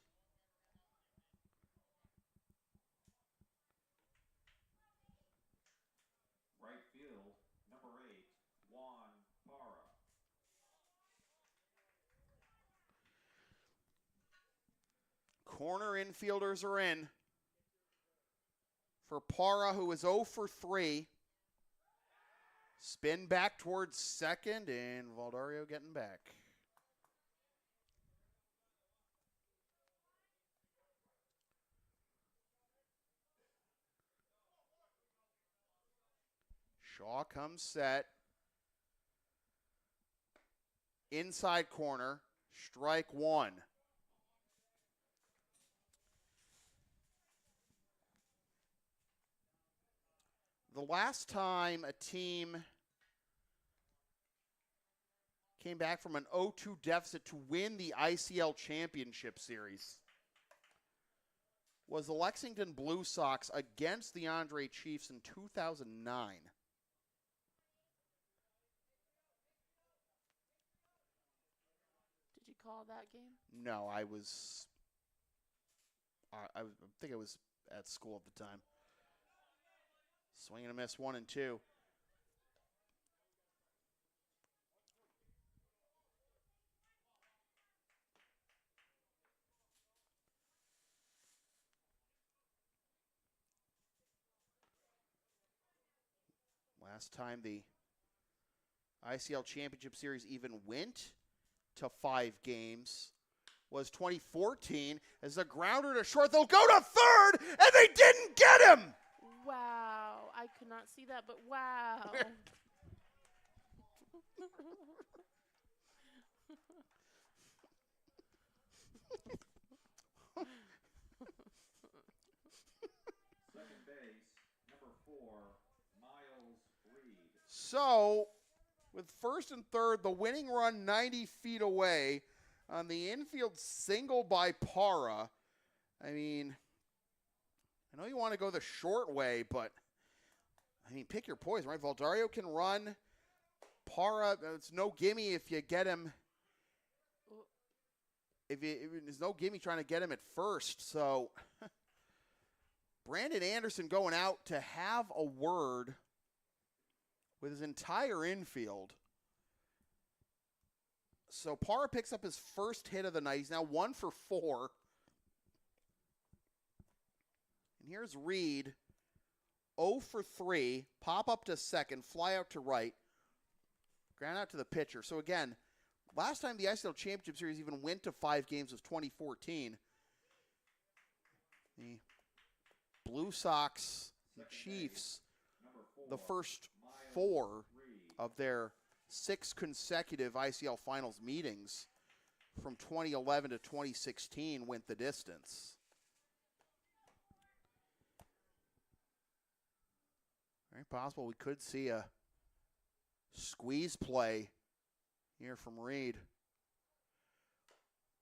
Right field, number 8, Juan Parra. Corner infielders are in for Parra, who is 0 for 3. Spin back towards second, and Valdario getting back. Shaw comes set. Inside corner, strike 1. The last time a team came back from an 0-2 deficit to win the ICL Championship Series was the Lexington Blue Sox against the Andre Chiefs in 2009. Did you call that game? No, I think I was at school at the time. Swing and a miss, 1 and 2. Last time the ICL Championship Series even went to 5 games was 2014 as a grounder to short. They'll go to third, and they didn't get him! Wow. I could not see that, but wow. Second base, number 4, Miles Reed. So, with first and third, the winning run 90 feet away on the infield single by Parra. I mean, I know you want to go the short way, but, I mean, pick your poison, right? Valdario can run. Parra, it's no gimme if you get him. There's no gimme trying to get him at first. So, Brandon Anderson going out to have a word with his entire infield. So Parra picks up his first hit of the night. He's now 1 for 4. And here's Reed, 0 for 3. Pop up to second, fly out to right. Ground out to the pitcher. So again, last time the ICL Championship Series even went to 5 games was 2014. The Blue Sox, the Chiefs, the first 4 of their 6 consecutive ICL Finals meetings from 2011 to 2016 went the distance. Very possible we could see a squeeze play here from Reed.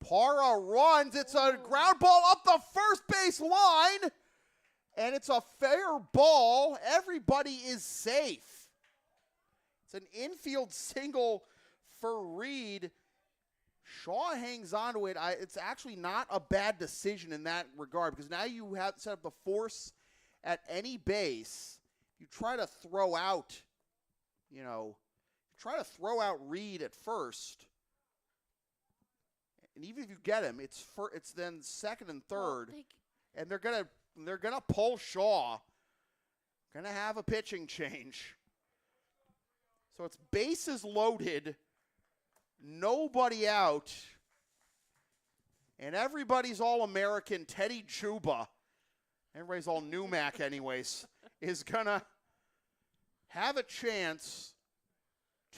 Parra runs. It's a ground ball up the first base line. And it's a fair ball. Everybody is safe. It's an infield single for Reed. Shaw hangs on to it. It's actually not a bad decision in that regard because now you have set up the force at any base. You try to throw out, Reed at first. And even if you get him, it's then second and third. And they're gonna pull Shaw. Gonna have a pitching change. So it's bases loaded, nobody out, and everybody's All-American Teddy Chuba. Everybody's all Numac anyways, is gonna have a chance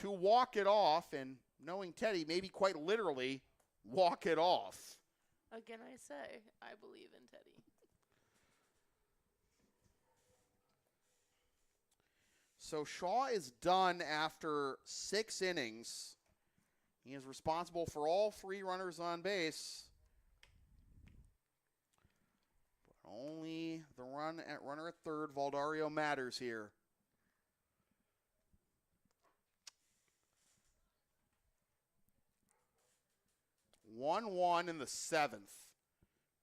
to walk it off, and knowing Teddy, maybe quite literally walk it off. Again, I say, I believe in Teddy. So Shaw is done after 6 innings. He is responsible for all 3 runners on base. Only the runner at third, Valdario matters here. One in the 7th.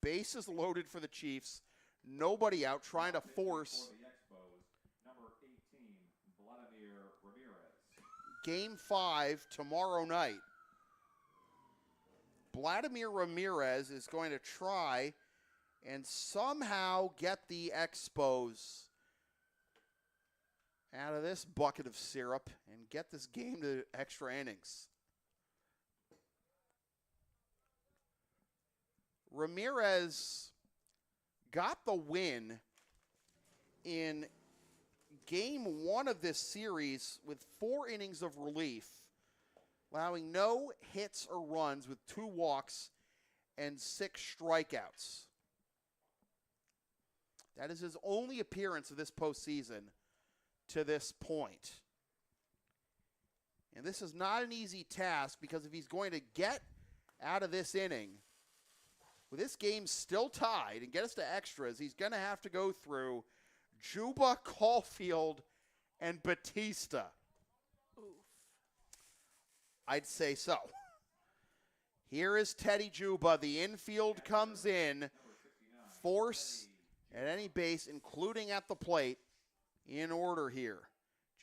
Bases loaded for the Chiefs. Nobody out, trying to force. For the Expos, number 18, Vladimir Ramirez. Game 5 tomorrow night. Vladimir Ramirez is going to try and somehow get the Expos out of this bucket of syrup and get this game to extra innings. Ramirez got the win in game 1 of this series with 4 innings of relief, allowing no hits or runs with 2 walks and 6 strikeouts. That is his only appearance of this postseason to this point. And this is not an easy task, because if he's going to get out of this inning with this game still tied and get us to extras, he's going to have to go through Juba, Caulfield, and Batista. Oof. I'd say so. Here is Teddy Juba. The infield comes in. Force at any base, including at the plate, in order here.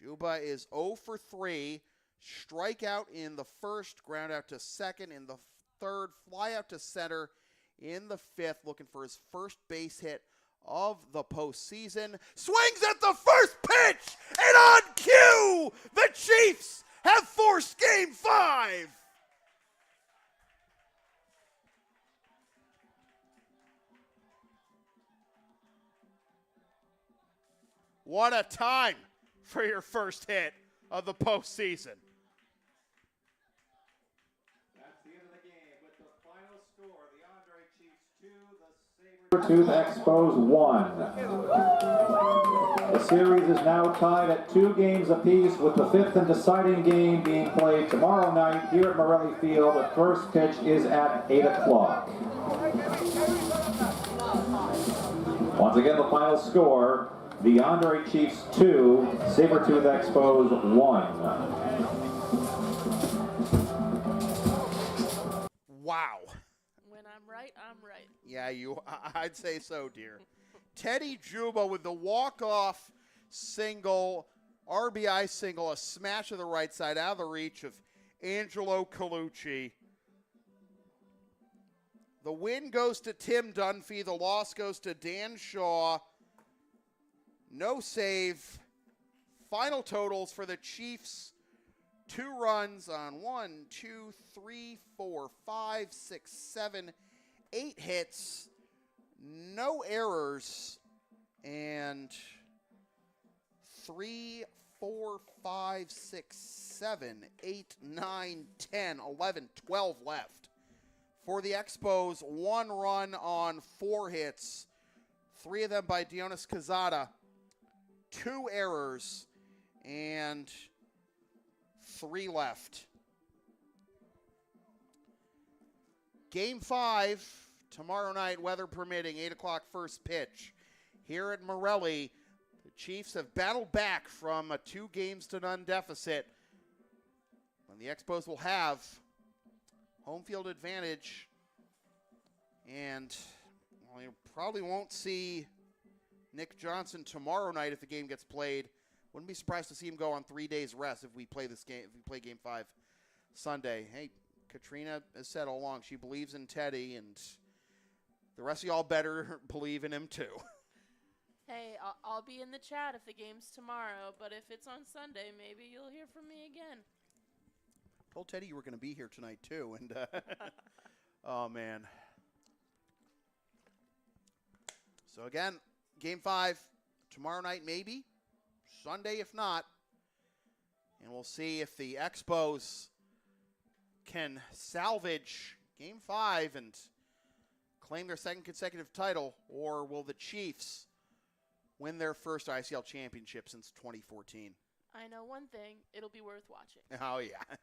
Juba is 0 for 3. Strikeout in the first, ground out to second in the third, fly out to center in the 5th, looking for his first base hit of the postseason. Swings at the first pitch, and on cue, the Chiefs have forced Game 5. What a time for your first hit of the postseason. That's the end of the game with the final score. The Andre Chiefs 2, the Sabertooth Expos 1. The series is now tied at 2 games apiece, with the 5th and deciding game being played tomorrow night here at Morelli Field. The first pitch is at 8 o'clock. Once again, the final score. The Andre Chiefs 2, Sabertooth Expos 1. Wow. When I'm right, I'm right. Yeah, I'd say so, dear. Teddy Juba with the walk-off single, RBI single, a smash to the right side out of the reach of Angelo Colucci. The win goes to Tim Dunphy. The loss goes to Dan Shaw. No save. Final totals for the Chiefs: 2 runs on 1, 2, 3, 4, 5, 6, 7, 8 hits, no errors, and 3, 4, 5, 6, 7, 8, 9, 10, 11, 12 left. For the Expos, 1 run on 4 hits, 3 of them by Dionis Quezada, 2 errors, and 3 left. Game 5, tomorrow night, weather permitting, 8 o'clock first pitch. Here at Morelli, the Chiefs have battled back from a 2-0 deficit, and the Expos will have home field advantage, and well, you probably won't see Nick Johnson tomorrow night if the game gets played. Wouldn't be surprised to see him go on 3 days rest if we play this game. If we play Game 5 Sunday. Hey, Katrina has said all along she believes in Teddy, and the rest of y'all better believe in him too. Hey, I'll be in the chat if the game's tomorrow, but if it's on Sunday, maybe you'll hear from me again. Told Teddy you were going to be here tonight too, and oh man. So again, Game 5 tomorrow night, maybe Sunday if not, and we'll see if the Expos can salvage Game 5 and claim their 2nd consecutive title, or will the Chiefs win their first ICL championship since 2014? I know one thing, it'll be worth watching. Oh yeah.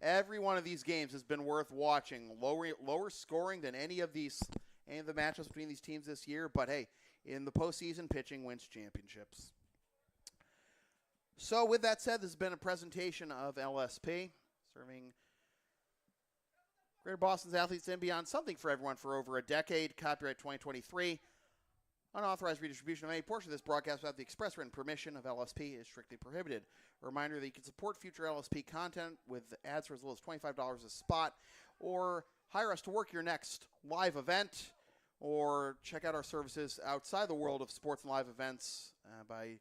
Every one of these games has been worth watching. Lower scoring than any of these any of the matchups between these teams this year. But hey, in the postseason, pitching wins championships. So with that said, this has been a presentation of LSP, serving Greater Boston's athletes and beyond, something for everyone for over a decade. Copyright 2023. Unauthorized redistribution of any portion of this broadcast without the express written permission of LSP is strictly prohibited. A reminder that you can support future LSP content with ads for as little as $25 a spot, or hire us to work your next live event, or check out our services outside the world of sports and live events by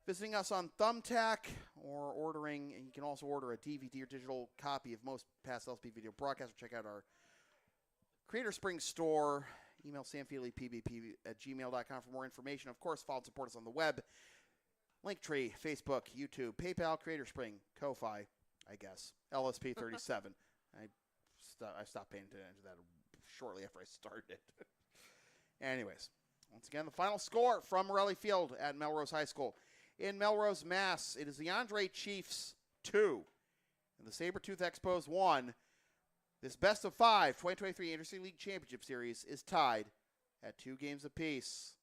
visiting us on Thumbtack or ordering, and you can also order a DVD or digital copy of most past LSP video broadcasts, or check out our Creator Spring store. Email samfeelypbp@gmail.com for more information. Of course, follow and support us on the web. Linktree, Facebook, YouTube, PayPal, Creator Spring, Ko-Fi, I guess. LSP37. I stopped paying attention to that shortly after I started. Anyways, once again, the final score from Morelli Field at Melrose High School. In Melrose, Mass, it is the Andre Chiefs 2 and the Sabertooth Expos 1. This best of 5 2023 Intercity League Championship Series is tied at 2 games apiece.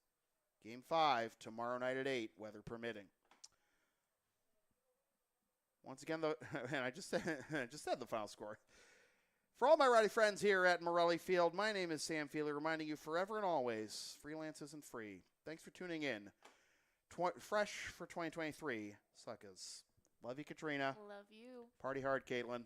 Game 5 tomorrow night at 8, weather permitting. Once again, and I just said the final score. For all my rowdy friends here at Morelli Field, my name is Sam Feely, reminding you forever and always, freelance isn't free. Thanks for tuning in. Fresh for 2023, suckers. Love you, Katrina. Love you. Party hard, Caitlin.